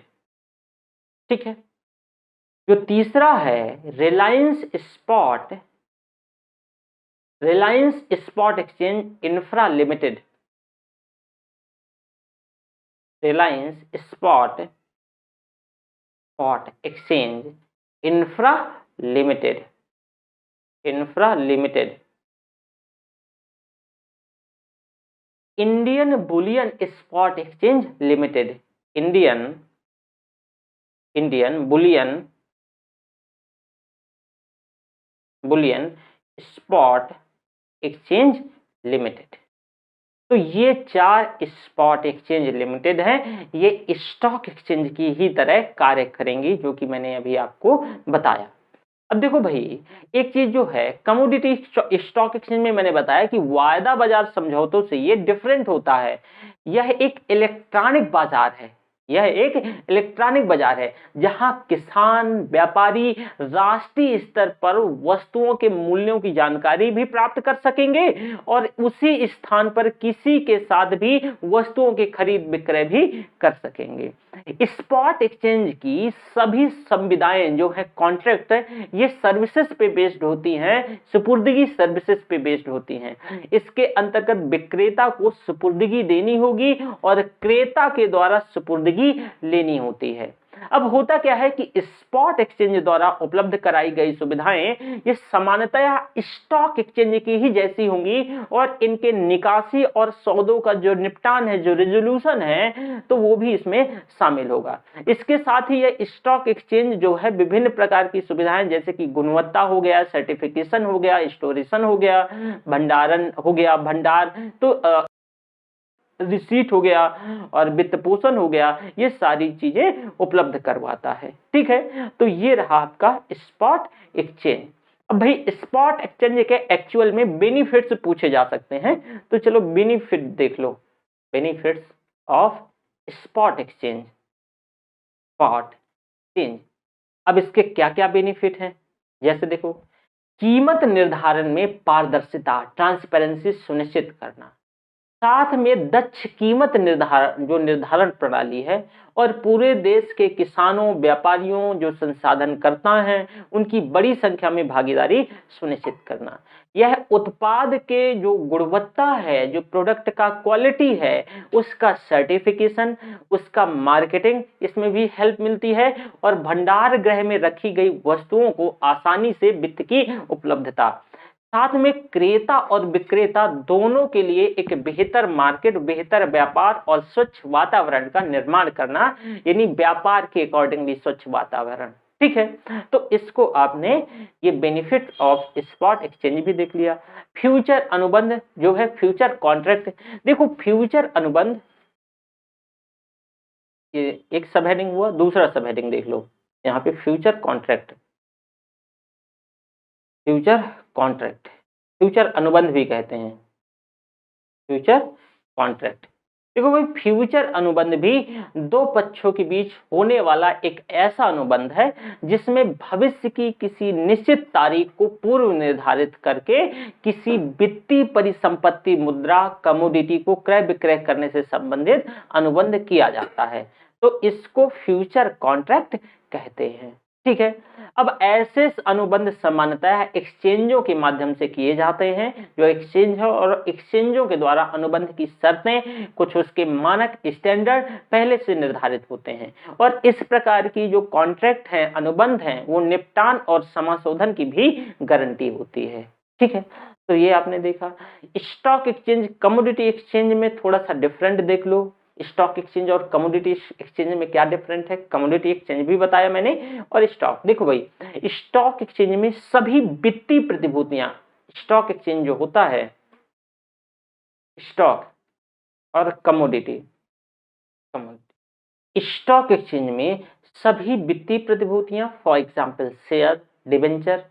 ठीक है। जो तीसरा है Reliance spot exchange infra limited. Reliance spot exchange infra limited. Indian Boolean spot exchange limited. Indian Boolean spot exchange limited. तो ये 4 स्पॉट एक्सचेंज लिमिटेड हैं, ये स्टॉक एक्सचेंज की ही तरह कार्य करेंगी, जो कि मैंने अभी आपको बताया। अब देखो भाई, एक चीज जो है कमोडिटी स्टॉक एक्सचेंज में मैंने बताया कि वायदा बाजार समझौतों से ये डिफरेंट होता है। यह एक इलेक्ट्रॉनिक बाजार है जहां किसान, व्यापारी राष्ट्रीय स्तर पर वस्तुओं के मूल्यों की जानकारी भी प्राप्त कर सकेंगे और उसी स्थान पर किसी के साथ भी वस्तुओं के खरीद विक्रय भी कर सकेंगे। स्पॉट एक्सचेंज की सभी संविदाएं जो है कॉन्ट्रैक्ट, ये सर्विसेज पे बेस्ड होती हैं, सुपुर्दगी सर्विसेज पे बेस्ड होती हैं। इसके अंतर्गत विक्रेता को सुपुर्दगी देनी होगी और क्रेता के द्वारा सुपुर्दगी लेनी होती है। अब होता क्या है कि स्पॉट एक्सचेंज द्वारा उपलब्ध कराई गई सुविधाएं ये सामान्यतया स्टॉक एक्सचेंज की ही जैसी होंगी और इनके निकासी और सौदों का जो निपटान है, जो रेजोल्यूशन है, तो वो भी इसमें शामिल होगा। इसके साथ ही यह स्टॉक एक्सचेंज जो है विभिन्न प्रकार की सुविधाएं जैसे कि गुणवत्ता हो गया, सर्टिफिकेशन हो गया, स्टोरेशन हो गया, भंडारण हो गया, तो रिसीट हो गया और वित्त पोषण हो गया, ये सारी चीजें उपलब्ध करवाता है, ठीक है। तो ये रहा आपका स्पॉट एक्सचेंज। अब भाई स्पॉट एक्सचेंज के एक्चुअल में बेनिफिट्स पूछे जा सकते हैं, तो चलो बेनिफिट देख लो। Benefits of spot exchange. अब इसके क्या क्या बेनिफिट हैं, जैसे देखो, कीमत निर्धारण में पारदर्शिता, ट्रांसपेरेंसी सुनिश्चित करना, साथ में दक्ष कीमत निर्धारण प्रणाली है और पूरे देश के किसानों, व्यापारियों, जो संसाधनकर्ता हैं, उनकी बड़ी संख्या में भागीदारी सुनिश्चित करना। यह उत्पाद के जो गुणवत्ता है, जो प्रोडक्ट का क्वालिटी है, उसका सर्टिफिकेशन, उसका मार्केटिंग, इसमें भी हेल्प मिलती है और भंडार गृह में रखी गई वस्तुओं को आसानी से वित्त की उपलब्धता, साथ में क्रेता और विक्रेता दोनों के लिए एक बेहतर मार्केट, बेहतर व्यापार और स्वच्छ वातावरण का निर्माण करना, यानी व्यापार के अकॉर्डिंगली स्वच्छ वातावरण, ठीक है। तो इसको आपने ये बेनिफिट ऑफ स्पॉट एक्सचेंज भी देख लिया। फ्यूचर अनुबंध जो है, फ्यूचर कॉन्ट्रैक्ट, देखो फ्यूचर अनुबंध, ये एक सब हेडिंग हुआ, दूसरा सब हेडिंग देख लो यहाँ पे, फ्यूचर कॉन्ट्रैक्ट, फ्यूचर अनुबंध भी कहते हैं, फ्यूचर कॉन्ट्रैक्ट। देखो भाई, फ्यूचर अनुबंध भी दो पक्षों के बीच होने वाला एक ऐसा अनुबंध है जिसमें भविष्य की किसी निश्चित तारीख को पूर्व निर्धारित करके किसी वित्तीय परिसंपत्ति, मुद्रा, कमोडिटी को क्रय विक्रय करने से संबंधित अनुबंध किया जाता है। तो इसको फ्यूचर कॉन्ट्रैक्ट कहते हैं। ठीक है। अब ऐसे अनुबंध सामान्यतः एक्सचेंजों के माध्यम से किए जाते हैं, जो एक्सचेंज है, और एक्सचेंजों के द्वारा अनुबंध की शर्तें, कुछ उसके मानक स्टैंडर्ड पहले से निर्धारित होते हैं, और इस प्रकार की जो कॉन्ट्रैक्ट है, अनुबंध है, वो निपटान और समाशोधन की भी गारंटी होती है। ठीक है। तो ये आपने देखा। स्टॉक एक्सचेंज, कमोडिटी एक्सचेंज में थोड़ा सा डिफरेंट देख लो। स्टॉक एक्सचेंज और कमोडिटी एक्सचेंज में क्या डिफरेंट है, कमोडिटी एक्सचेंज भी बताया मैंने, और स्टॉक। देखो भाई, स्टॉक एक्सचेंज में सभी वित्तीय प्रतिभूतियां, स्टॉक एक्सचेंज जो होता है, स्टॉक और कमोडिटी, स्टॉक एक्सचेंज में सभी वित्तीय प्रतिभूतियां, फॉर एग्जांपल शेयर, डिबेंचर,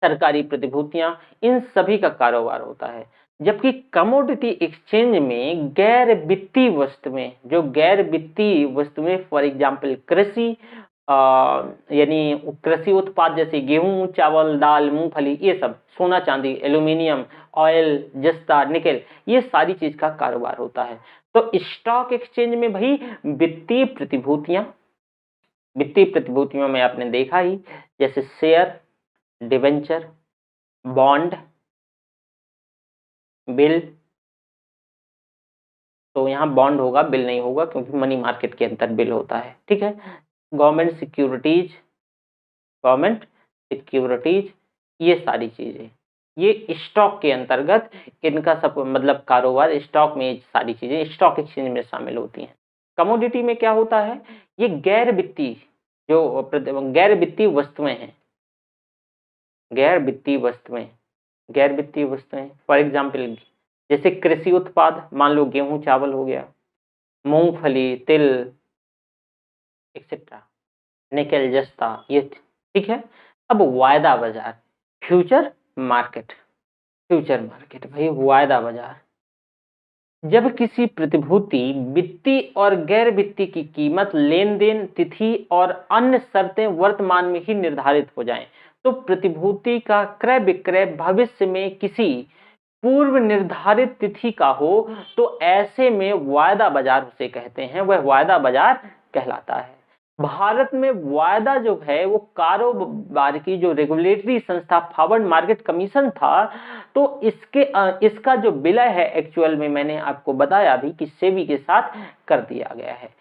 सरकारी प्रतिभूतियां, इन सभी का कारोबार होता है। जबकि कमोडिटी एक्सचेंज में गैर वित्तीय वस्तुएं, जो गैर वित्तीय वस्तुएं, फॉर एग्जांपल कृषि, यानी कृषि उत्पाद जैसे गेहूं, चावल, दाल, मूंगफली, ये सब, सोना चांदी, एल्यूमिनियम, ऑयल, जस्ता, निकेल, ये सारी चीज का कारोबार होता है। तो स्टॉक एक्सचेंज में भाई वित्तीय प्रतिभूतियां, वित्तीय प्रतिभूतियों में आपने देखा ही, जैसे शेयर, डिबेंचर, बॉन्ड, बिल। तो यहाँ बॉन्ड होगा, बिल नहीं होगा, क्योंकि मनी मार्केट के अंदर बिल होता है। ठीक है। गवर्नमेंट सिक्योरिटीज, गवर्नमेंट सिक्योरिटीज, ये सारी चीजें, ये स्टॉक के अंतर्गत इनका सब मतलब कारोबार, स्टॉक में सारी चीजें स्टॉक एक्सचेंज में शामिल होती हैं। कमोडिटी में क्या होता है, ये गैर वित्तीय, जो गैर वित्तीय वस्तुएं हैं, गैर वित्तीय वस्तुएं, गैर वित्तीय वस्तुएं, फॉर एग्जाम्पल जैसे कृषि उत्पाद, मान लो गेहूं चावल हो गया, मूंगफली, तिल, एक्सेट्रा, निकेल, जस्ता, ये। ठीक है। अब वायदा बाजार, फ्यूचर मार्केट, फ्यूचर मार्केट भाई वायदा बाजार, जब किसी प्रतिभूति वित्तीय और गैर वित्तीय की कीमत, लेन देन तिथि और अन्य शर्तें वर्तमान में ही निर्धारित हो जाएं, तो प्रतिभूति का क्रय विक्रय भविष्य में किसी पूर्व निर्धारित तिथि का हो, तो ऐसे में वायदा बाजार उसे कहते हैं, वह वायदा बाजार कहलाता है। भारत में वायदा जो है वो कारोबार की जो रेगुलेटरी संस्था फॉरवर्ड मार्केट कमीशन था, तो इसका जो विलय है एक्चुअल में मैंने आपको बताया भी कि सेबी के साथ कर दिया गया है।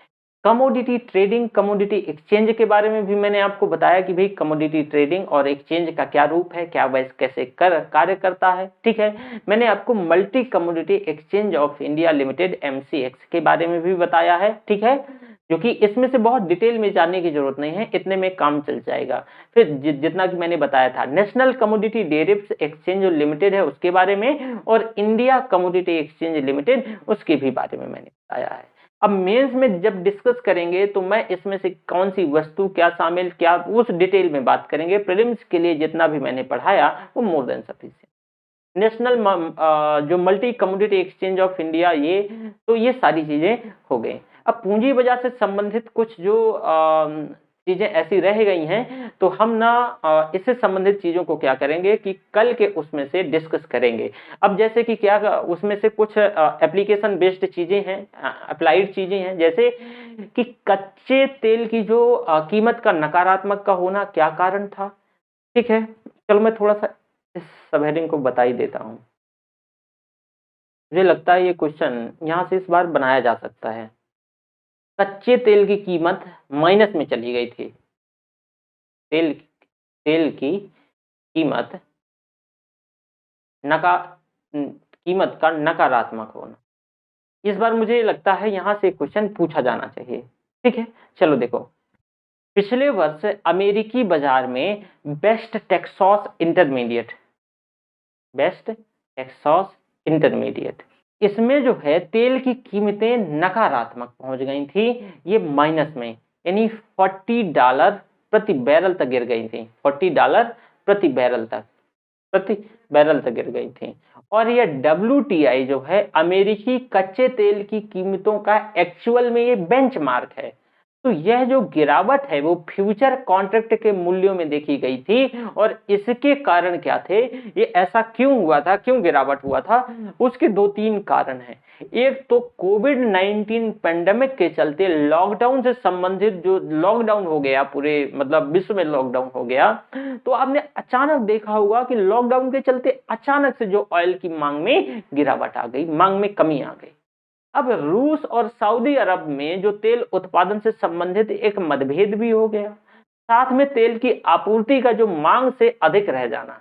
कमोडिटी ट्रेडिंग, कमोडिटी एक्सचेंज के बारे में भी मैंने आपको बताया कि भाई कमोडिटी ट्रेडिंग और एक्सचेंज का क्या रूप है, क्या वह कैसे कार्य करता है। ठीक है। मैंने आपको multi commodity exchange of India limited MCX के बारे में भी बताया है। ठीक है। क्योंकि इसमें से बहुत डिटेल में जानने की जरूरत नहीं है, इतने में काम चल जाएगा। फिर जितना कि मैंने बताया था national commodity derivatives exchange limited है उसके बारे में, और इंडिया कमोडिटी एक्सचेंज लिमिटेड उसके भी बारे में मैंने बताया है। अब मेंस में जब डिस्कस करेंगे तो मैं इसमें से कौन सी वस्तु क्या शामिल, क्या, उस डिटेल में बात करेंगे। प्रीलिम्स के लिए जितना भी मैंने पढ़ाया वो मोर देन सफिशिएंट। नेशनल जो multi commodity exchange of India, ये तो ये सारी चीजें हो गई। अब पूंजी बाजार से संबंधित कुछ जो चीजें ऐसी रह गई हैं, तो हम ना इससे संबंधित चीजों को क्या करेंगे कि कल के उसमें से डिस्कस करेंगे। अब जैसे कि क्या उसमें से कुछ एप्लीकेशन बेस्ड चीजें हैं, अप्लाइड चीजें हैं, जैसे कि कच्चे तेल की जो कीमत का नकारात्मक का होना क्या कारण था। ठीक है। चलो मैं थोड़ा सा इस सब हेडिंग को बता ही देता हूँ। मुझे लगता है ये क्वेश्चन यहाँ से इस बार बनाया जा सकता है। कच्चे तेल की कीमत माइनस में चली गई थी, तेल की कीमत कीमत का नकारात्मक होना, इस बार मुझे लगता है यहाँ से क्वेश्चन पूछा जाना चाहिए। ठीक है। चलो देखो, पिछले वर्ष अमेरिकी बाजार में बेस्ट टेक्सास इंटरमीडिएट, इसमें जो है तेल की कीमतें नकारात्मक पहुंच गई थी, ये माइनस में, यानी $40 प्रति बैरल तक गिर गई थी, $40 प्रति बैरल तक। प्रति बैरल से गिर गई थी। और ये WTI जो है अमेरिकी कच्चे तेल की कीमतों का एक्चुअल में ये बेंचमार्क है। तो यह जो गिरावट है वो फ्यूचर कॉन्ट्रैक्ट के मूल्यों में देखी गई थी। और इसके कारण क्या थे, ये ऐसा क्यों हुआ था, क्यों गिरावट हुआ था, उसके 2-3 कारण हैं। एक तो कोविड-19 पेंडेमिक के चलते लॉकडाउन से संबंधित जो लॉकडाउन हो गया, पूरे मतलब विश्व में लॉकडाउन हो गया, तो आपने अचानक देखा होगा कि लॉकडाउन के चलते अचानक से जो ऑयल की मांग में गिरावट आ गई, मांग में कमी आ गई। अब रूस और सऊदी अरब में जो तेल उत्पादन से संबंधित एक मतभेद भी हो गया, साथ में तेल की आपूर्ति का जो मांग से अधिक रह जाना,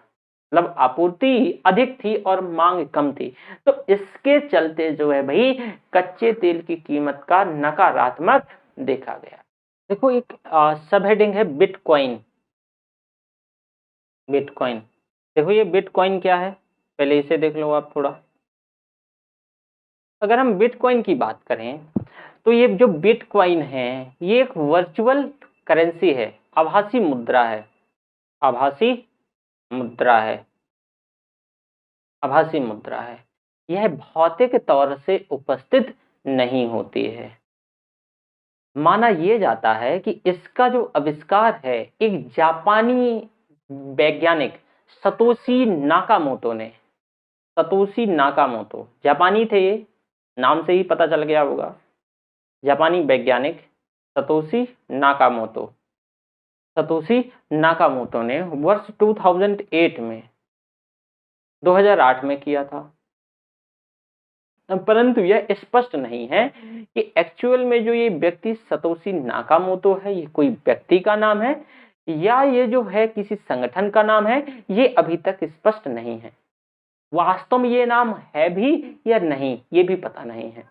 मतलब आपूर्ति अधिक थी और मांग कम थी, तो इसके चलते जो है भाई कच्चे तेल की कीमत का नकारात्मक देखा गया। देखो एक सब हेडिंग है बिटकॉइन। बिटकॉइन, देखो ये बिटकॉइन क्या है, पहले इसे देख लो आप थोड़ा। अगर हम बिटकॉइन की बात करें तो ये जो बिटकॉइन है ये एक वर्चुअल करेंसी है, आभासी मुद्रा है, आभासी मुद्रा है, आभासी मुद्रा है। यह भौतिक तौर से उपस्थित नहीं होती है। माना यह जाता है कि इसका जो आविष्कार है एक जापानी वैज्ञानिक सतोशी नाकामोटो ने, सतोशी नाकामोटो जापानी थे, ये नाम से ही पता चल गया होगा, जापानी वैज्ञानिक सतोशी नाकामोटो, सतोशी नाकामोटो ने वर्ष 2008 में 2008 में किया था। परंतु यह स्पष्ट नहीं है कि एक्चुअल में जो ये व्यक्ति सतोशी नाकामोटो है ये कोई व्यक्ति का नाम है या ये जो है किसी संगठन का नाम है, ये अभी तक स्पष्ट नहीं है। वास्तव में ये नाम है भी या नहीं ये भी पता नहीं है।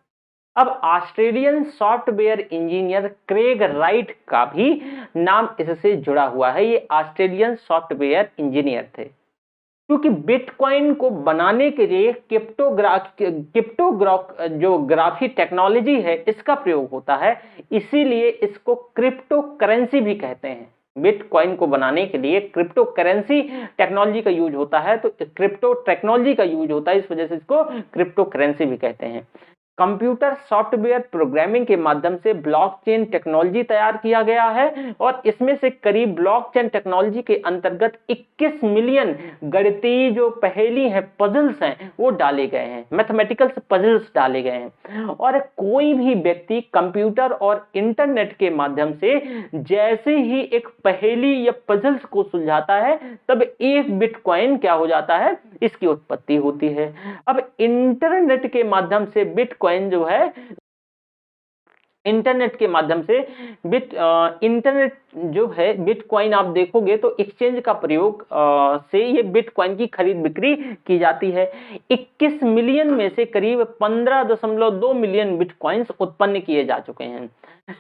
अब Australian software engineer Craig right का भी नाम इससे जुड़ा हुआ है, ये ऑस्ट्रेलियन सॉफ्टवेयर इंजीनियर थे। क्योंकि बिटकॉइन को बनाने के लिए क्रिप्टोग्राफी टेक्नोलॉजी है इसका प्रयोग होता है, इसीलिए इसको क्रिप्टो करेंसी भी कहते हैं। बिटकॉइन को बनाने के लिए क्रिप्टो करेंसी टेक्नोलॉजी का यूज होता है, तो क्रिप्टो टेक्नोलॉजी का यूज होता है, इस वजह से इसको क्रिप्टो करेंसी भी कहते हैं। कंप्यूटर सॉफ्टवेयर प्रोग्रामिंग के माध्यम से ब्लॉकचेन टेक्नोलॉजी तैयार किया गया है और इसमें से करीब ब्लॉकचेन टेक्नोलॉजी के अंतर्गत 21 मिलियन गणितीय जो पहेली हैं, पजल्स हैं, वो डाले गए हैं, मैथमेटिकल पजल्स डाले गए हैं। और कोई भी व्यक्ति कंप्यूटर और इंटरनेट के माध्यम से जैसे ही एक पहेली या पजल्स को सुलझाता है तब एक बिटकॉइन क्या हो जाता है, इसकी उत्पत्ति होती है। अब इंटरनेट के माध्यम से बिटकॉइन जो है, इंटरनेट के माध्यम से इंटरनेट जो है बिटकॉइन आप देखोगे तो एक्सचेंज का प्रयोग से ये बिटकॉइन की खरीद बिक्री की जाती है। 21 मिलियन में से करीब 15.2 मिलियन बिटकॉइंस उत्पन्न किए जा चुके हैं।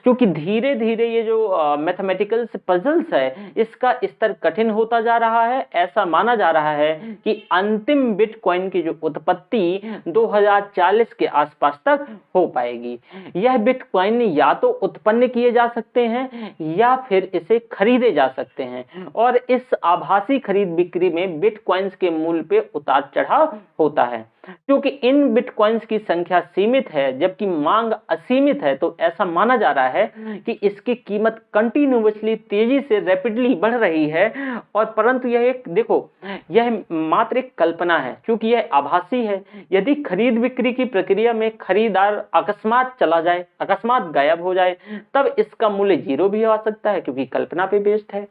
क्योंकि धीरे धीरे ये जो मैथमेटिकल पजल्स है इसका स्तर कठिन होता जा रहा है, ऐसा माना जा रहा है कि अंतिम बिटकॉइन की जो उत्पत्ति 2040 के आसपास तक हो पाएगी। यह बिटकॉइन या तो उत्पन्न किए जा सकते हैं या फिर इसे खरीदे जा सकते हैं और इस आभासी खरीद बिक्री में बिटकॉइंस के मूल्य पे उतार चढ़ाव होता है। क्योंकि इन बिटकॉइंस की संख्या सीमित है जबकि मांग असीमित है, तो ऐसा माना जा रहा है कि इसकी कीमत कंटिन्यूअसली तेजी से रैपिडली बढ़ रही है। और परंतु यह एक देखो यह मात्र एक कल्पना है, क्योंकि यह आभासी है। यदि खरीद बिक्री की प्रक्रिया में खरीदार अकस्मात चला जाए, अकस्मात गायब हो जाए, तब इसका मूल्य 0 भी आ सकता है, क्योंकि कल्पना पे बेस्ड है।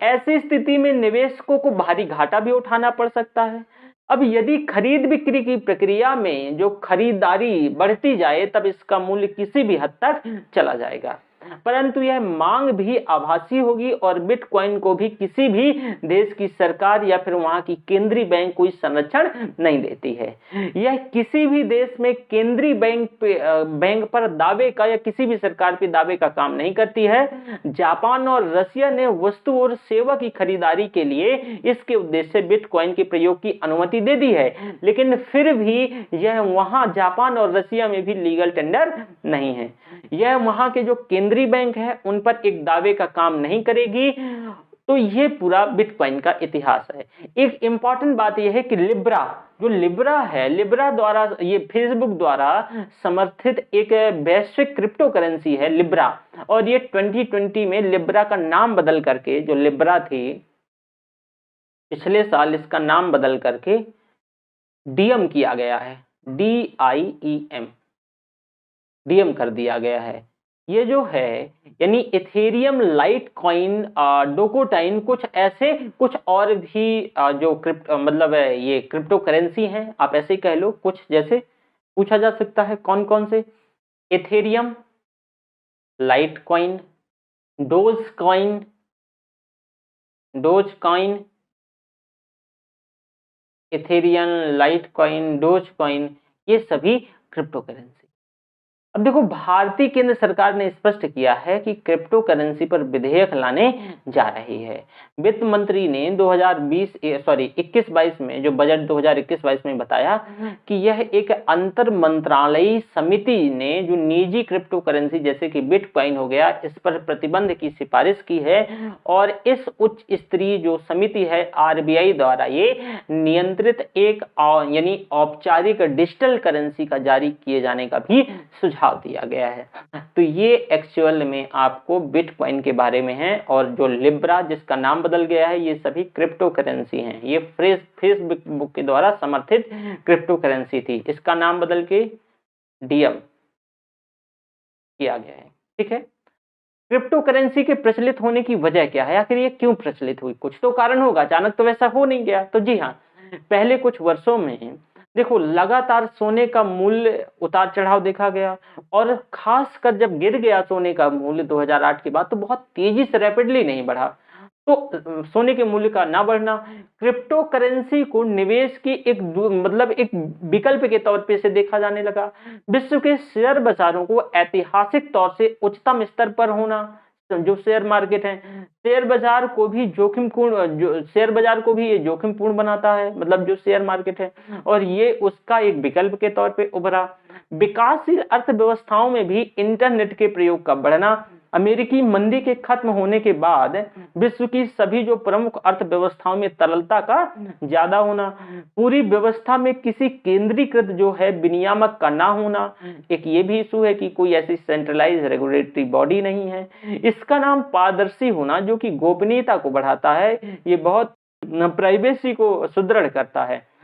ऐसी स्थिति में निवेशकों को भारी घाटा भी उठाना पड़ सकता है। अब यदि खरीद बिक्री की प्रक्रिया में जो खरीदारी बढ़ती जाए तब इसका मूल्य किसी भी हद तक चला जाएगा। परंतु यह मांग भी आभासी होगी और बिटकॉइन को भी किसी भी देश की सरकार या फिर वहां की केंद्रीय बैंक कोई संरक्षण नहीं देती है। यह किसी भी देश में केंद्रीय बैंक पर दावे का या किसी भी सरकार पे दावे का काम नहीं करती है। जापान और रशिया ने वस्तु और सेवा की खरीदारी के लिए इसके उद्देश्य से बिटकॉइन के प्रयोग की अनुमति दे दी है, लेकिन फिर भी यह वहां जापान और रशिया में भी लीगल टेंडर नहीं है। यह वहां के जो केंद्रीय बैंक है उन पर एक दावे का काम नहीं करेगी। तो ये पूरा बिटकॉइन का इतिहास है। एक इंपॉर्टेंट बात यह है कि लिब्रा, जो लिब्रा है, लिब्रा द्वारा, ये फेसबुक द्वारा समर्थित एक वैश्विक क्रिप्टो करेंसी है लिब्रा, और ये 2020 में लिब्रा का नाम बदल करके, जो लिब्रा थी पिछले साल, इसका नाम बदल करके डीएम किया गया है, DIEM, डीएम कर दिया गया है। ये जो है यानी इथेरियम, लाइट कॉइन, डोकोटाइन, कुछ ऐसे कुछ और भी जो मतलब ये क्रिप्टो करेंसी हैं, आप ऐसे ही कह लो, कुछ जैसे पूछा जा सकता है कौन कौन से, Ethereum, light coin, dose coin, Ethereum, light coin, dose coin, ये सभी क्रिप्टो करेंसी। अब देखो, भारतीय केंद्र सरकार ने स्पष्ट किया है कि क्रिप्टो करेंसी पर विधेयक लाने जा रही है। वित्त मंत्री ने 21-22 में, जो बजट 2021-22 में बताया कि यह एक अंतर मंत्रालयी समिति ने जो निजी क्रिप्टो करेंसी जैसे कि बिटकॉइन हो गया, इस पर प्रतिबंध की सिफारिश की है, और इस उच्च स्तरीय जो समिति है RBI द्वारा ये नियंत्रित एक यानी औपचारिक डिजिटल करेंसी का जारी किए जाने का भी सुझाव दिया गया है। तो ये एक्चुअल में आपको बिटकॉइन के बारे में है, और जो लिब्रा जिसका नाम बदल गया है, ये सभी क्रिप्टो करेंसी हैं। ये फेसबुक के द्वारा समर्थित क्रिप्टो करेंसी थी, इसका नाम बदल के डीएम किया गया है। ठीक है, क्रिप्टो करेंसी के प्रचलित होने की वजह क्या है, आखिर ये क्यों प्रचलित हुई? कुछ तो कारण होगा, अचानक तो वैसा हो नहीं गया। तो जी हाँ, पहले कुछ वर्षों में देखो लगातार सोने का मूल्य उतार चढ़ाव देखा गया, और खासकर जब गिर गया सोने का मूल्य 2008 के बाद, तो बहुत तेजी से रैपिडली नहीं बढ़ा। तो सोने के मूल्य का ना बढ़ना क्रिप्टो करेंसी को निवेश की एक मतलब एक विकल्प के तौर पे से देखा जाने लगा। विश्व के शेयर बाजारों को ऐतिहासिक तौर से उच्चतम स्तर पर होना, जो शेयर मार्केट है, शेयर बाजार को भी शेयर बाजार को भी ये जोखिमपूर्ण बनाता है, मतलब जो शेयर मार्केट है, और ये उसका एक विकल्प के तौर पे उभरा। विकासशील अर्थव्यवस्थाओं में भी इंटरनेट के प्रयोग का बढ़ना, अमेरिकी मंदी के खत्म होने के बाद विश्व की सभी जो प्रमुख अर्थव्यवस्थाओं में तरलता का ज्यादा होना, पूरी व्यवस्था में किसी केंद्रीकृत जो है विनियामक का ना होना, एक ये भी इशू है कि कोई ऐसी सेंट्रलाइज रेगुलेटरी बॉडी नहीं है। इसका नाम पारदर्शी होना, जो कि गोपनीयता को बढ़ाता है, ये बहुत प्राइवेसी को सुदृढ़ करता है,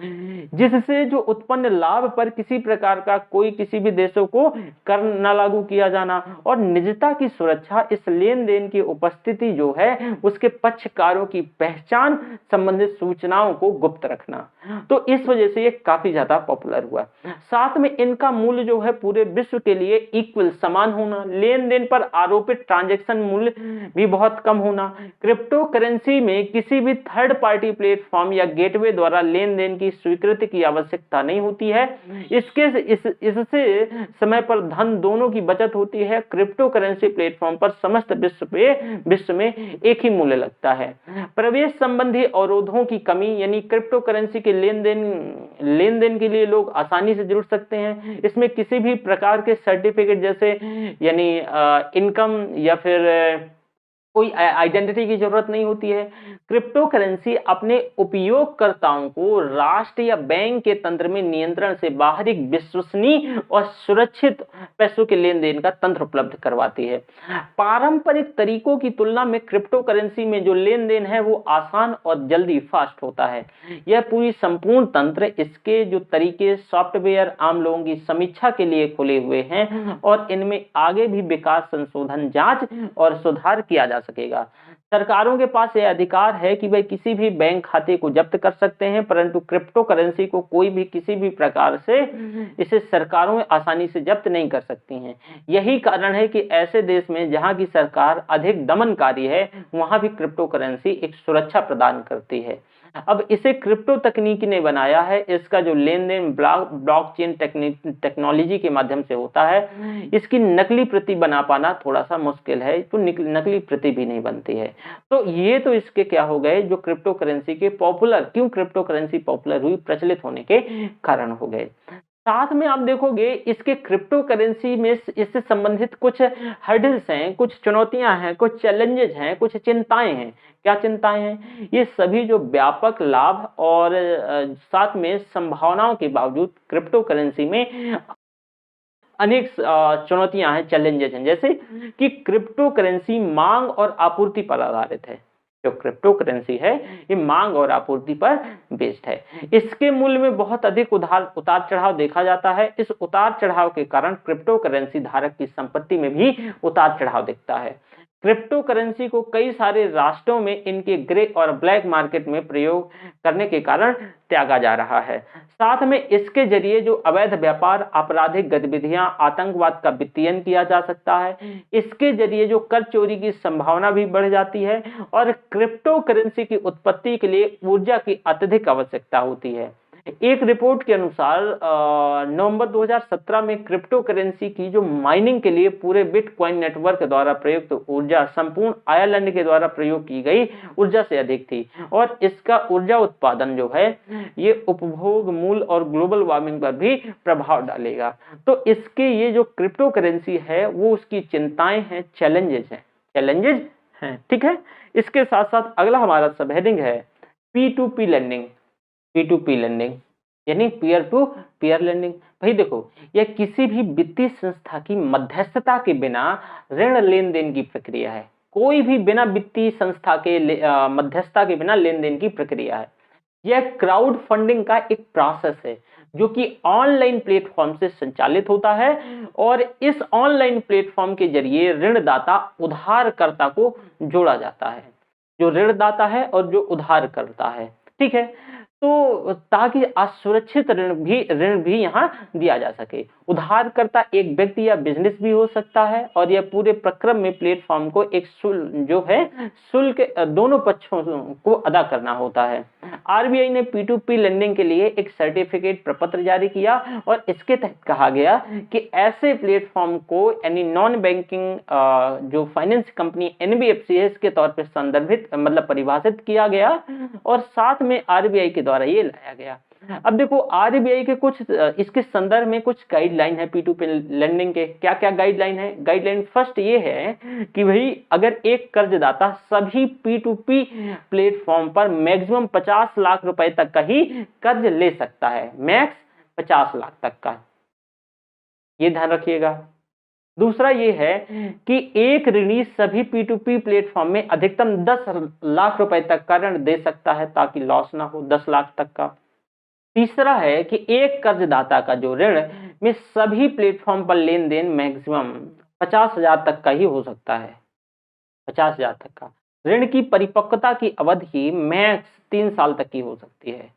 जिससे जो उत्पन्न लाभ पर किसी प्रकार का कोई किसी भी देशों को कर न लागू किया जाना, और निजता की सुरक्षा, इस लेन देन की उपस्थिति जो है उसके पक्षकारों की पहचान संबंधित सूचनाओं को गुप्त रखना। तो इस वजह से ये काफी ज्यादा पॉपुलर हुआ। साथ में इनका मूल्य जो है पूरे विश्व के लिए इक्वल, समान होना, लेन देन पर आरोपित ट्रांजैक्शन मूल्य भी बहुत कम होना, क्रिप्टो करेंसी में किसी भी थर्ड पार्टी प्लेटफॉर्म या गेटवे द्वारा लेन देन की स्वीकृति की आवश्यकता नहीं होती है। इससे समय पर धन दोनों की बचत होती है। क्रिप्टो करेंसी प्लेटफॉर्म पर समस्त विश्व में एक ही मूल्य लगता है। प्रवेश संबंधी अवरोधों की कमी, यानी क्रिप्टो करेंसी के लेन देन के लिए लोग आसानी से जुड़ सकते हैं। इसमें किसी भी प्रकार के सर्टिफिकेट जैसे यानी इनकम या फिर कोई आइडेंटिटी की जरूरत नहीं होती है। क्रिप्टो करेंसी अपने उपयोगकर्ताओं को राष्ट्र या बैंक के तंत्र में नियंत्रण से बाहर एक विश्वसनीय और सुरक्षित पैसों के लेन देन का तंत्र उपलब्ध करवाती है। पारंपरिक तरीकों की तुलना में क्रिप्टो करेंसी में जो लेन देन है वो आसान और जल्दी फास्ट होता है। यह पूरी संपूर्ण तंत्र, इसके जो तरीके, सॉफ्टवेयर आम लोगों की समीक्षा के लिए खुले हुए हैं, और इनमें आगे भी विकास, संशोधन, जांच और सुधार किया जा सकेगा। सरकारों के पास यह अधिकार है कि वे किसी भी बैंक खाते को जब्त कर सकते हैं, परंतु क्रिप्टो करेंसी को कोई भी किसी भी प्रकार से इसे सरकारों आसानी से जब्त नहीं कर सकती हैं। यही कारण है कि ऐसे देश में जहां की सरकार अधिक दमनकारी है, वहां भी क्रिप्टो करेंसी एक सुरक्षा प्रदान करती है। अब इसे क्रिप्टो तकनीकी ने बनाया है। इसका जो लेन देन ब्लॉकचेन टेक्नोलॉजी के माध्यम से होता है। इसकी नकली प्रति बना पाना थोड़ा सा मुश्किल है, तो नकली प्रति भी नहीं बनती है। तो ये तो इसके क्या हो गए, जो क्रिप्टो करेंसी के पॉपुलर, क्यों क्रिप्टो करेंसी पॉपुलर हुई, प्रचलित होने के कारण हो गए। साथ में आप देखोगे इसके क्रिप्टो करेंसी में इससे संबंधित कुछ हर्डल्स हैं, कुछ चुनौतियां हैं, कुछ चैलेंजेस हैं, कुछ चिंताएं हैं। क्या चिंताएं हैं? ये सभी जो व्यापक लाभ और साथ में संभावनाओं के बावजूद क्रिप्टो करेंसी में अनेक चुनौतियां हैं, चैलेंजेस हैं। जैसे कि क्रिप्टो करेंसी मांग और आपूर्ति पर आधारित है। जो क्रिप्टो करेंसी है ये मांग और आपूर्ति पर बेस्ड है। इसके मूल्य में बहुत अधिक उतार चढ़ाव देखा जाता है। इस उतार चढ़ाव के कारण क्रिप्टो करेंसी धारक की संपत्ति में भी उतार चढ़ाव दिखता है। क्रिप्टो करेंसी को कई सारे राष्ट्रों में इनके ग्रे और ब्लैक मार्केट में प्रयोग करने के कारण त्यागा जा रहा है। साथ में इसके जरिए जो अवैध व्यापार, आपराधिक गतिविधियां, आतंकवाद का वित्तीयन किया जा सकता है। इसके जरिए जो कर चोरी की संभावना भी बढ़ जाती है और क्रिप्टो करेंसी की उत्पत्ति के लिए ऊर्जा की अत्यधिक आवश्यकता होती है। एक रिपोर्ट के अनुसार नवंबर 2017 में क्रिप्टो करेंसी की जो माइनिंग के लिए पूरे बिटकॉइन नेटवर्क द्वारा प्रयुक्त ऊर्जा संपूर्ण आयरलैंड के द्वारा प्रयोग की गई ऊर्जा से अधिक थी और इसका ऊर्जा उत्पादन जो है ये उपभोग मूल्य और ग्लोबल वार्मिंग पर भी प्रभाव डालेगा। तो इसके ये जो क्रिप्टो करेंसी है वो उसकी चिंताएं हैं, चैलेंजेस हैं। ठीक है, इसके साथ साथ अगला हमारा सब हेडिंग है P2P लैंडिंग। P2P लैंडिंग यानी पीयर टू पीयर लैंडिंग। भाई देखो, यह किसी भी वित्तीय संस्था की मध्यस्थता के बिना ऋण लेन देन की प्रक्रिया है। कोई भी बिना वित्तीय संस्था के मध्यस्थता के बिना लेन देन की प्रक्रिया है। यह क्राउड फंडिंग का एक प्रोसेस है जो कि ऑनलाइन प्लेटफॉर्म से संचालित होता है और इस ऑनलाइन प्लेटफॉर्म के जरिए ऋणदाता उधारकर्ता को जोड़ा जाता है। जो ऋणदाता है और जो उधारकर्ता है, ठीक है, तो ताकि असुरक्षित ऋण भी यहाँ दिया जा सके। उधारकर्ता एक व्यक्ति या बिजनेस भी हो सकता है और यह पूरे प्रक्रम में प्लेटफॉर्म को एक शुल्क दोनों पक्षों को अदा करना होता है। आरबीआई ने P2P लैंडिंग के लिए एक सर्टिफिकेट प्रपत्र जारी किया और इसके तहत कहा गया कि ऐसे प्लेटफॉर्म को यानी नॉन बैंकिंग जो फाइनेंस कंपनी NBFCs के तौर पर संदर्भित परिभाषित किया गया और साथ में आरबीआई के द्वारा ये लाया गया। अब देखो, आरबीआई के कुछ इसके संदर्भ में कुछ गाइडलाइन है P2P लैंडिंग के। क्या क्या गाइडलाइन है? गाइडलाइन फर्स्ट ये है कि भाई अगर एक कर्जदाता सभी P2P प्लेटफॉर्म पर मैक्सिमम 50 लाख रुपए तक का ही कर्ज ले सकता है, मैक्स 50 लाख तक का, ये ध्यान रखिएगा। दूसरा ये है कि एक ऋणी सभी P2P प्लेटफॉर्म में अधिकतम 10 लाख रुपए तक का ऋण दे सकता है ताकि लॉस ना हो, 10 लाख तक का। तीसरा है कि एक कर्जदाता का जो ऋण में सभी प्लेटफॉर्म पर लेन देन मैक्सिमम 50,000 तक का ही हो सकता है, 50,000 तक का। ऋण की परिपक्वता की अवधि मैक्स 3 साल तक की हो सकती है।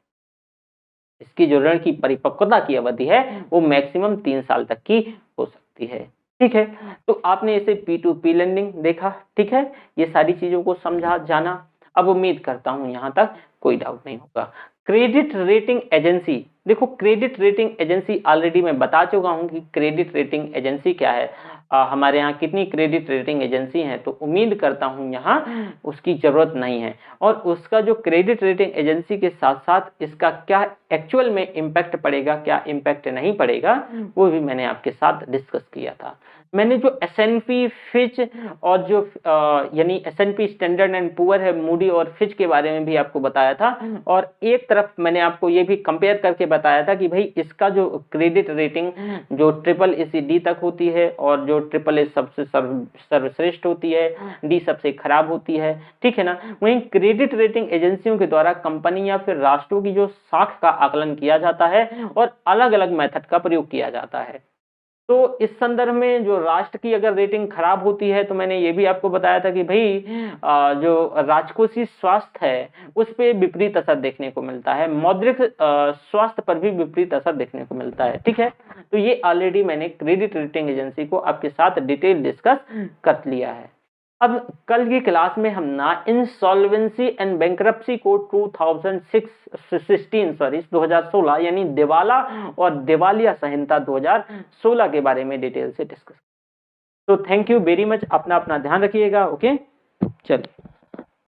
इसकी जो ऋण की परिपक्वता की अवधि है वो मैक्सिमम 3 साल तक की हो सकती है। ठीक है, तो आपने इसे P2P लैंडिंग देखा। ठीक है, ये सारी चीजों को समझा, जाना। अब उम्मीद करता हूं यहां तक कोई डाउट नहीं होगा। क्रेडिट रेटिंग एजेंसी, देखो क्रेडिट रेटिंग एजेंसी ऑलरेडी मैं बता चुका हूं कि क्रेडिट रेटिंग एजेंसी क्या है। हमारे यहाँ कितनी क्रेडिट रेटिंग एजेंसी हैं, तो उम्मीद करता हूं यहाँ उसकी जरूरत नहीं है। और उसका जो क्रेडिट रेटिंग एजेंसी के साथ साथ इसका क्या एक्चुअल में इम्पैक्ट पड़ेगा, क्या इम्पैक्ट नहीं पड़ेगा, वो भी मैंने आपके साथ डिस्कस किया था। मैंने जो S&P फिच और जो यानी S&P स्टैंडर्ड एंड पुअर है, मूडी और फिच के बारे में भी आपको बताया था। और एक तरफ मैंने आपको ये भी कंपेयर करके बताया था कि भाई इसका जो क्रेडिट रेटिंग जो SSSD तक होती है और जो AAA सबसे सर्वश्रेष्ठ होती है, D सबसे खराब होती है, ठीक है ना। वहीं क्रेडिट रेटिंग एजेंसियों के द्वारा कंपनी या फिर राष्ट्रों की जो साख का आकलन किया जाता है और अलग अलग मेथड का प्रयोग किया जाता है। तो इस संदर्भ में जो राष्ट्र की अगर रेटिंग खराब होती है तो मैंने ये भी आपको बताया था कि भाई जो राजकोषीय स्वास्थ्य है उस पर विपरीत असर देखने को मिलता है, मौद्रिक स्वास्थ्य पर भी विपरीत असर देखने को मिलता है। ठीक है, तो ये ऑलरेडी मैंने क्रेडिट रेटिंग एजेंसी को आपके साथ डिटेल डिस्कस कर लिया है। अब कल की क्लास में हम ना इंसॉल्वेंसी एंड बैंक्रप्सी कोड 2016 यानी दिवाला और दिवालिया संहिता 2016 के बारे में डिटेल से डिस्कस। तो थैंक यू वेरी मच, अपना ध्यान रखिएगा। ओके, चलिए।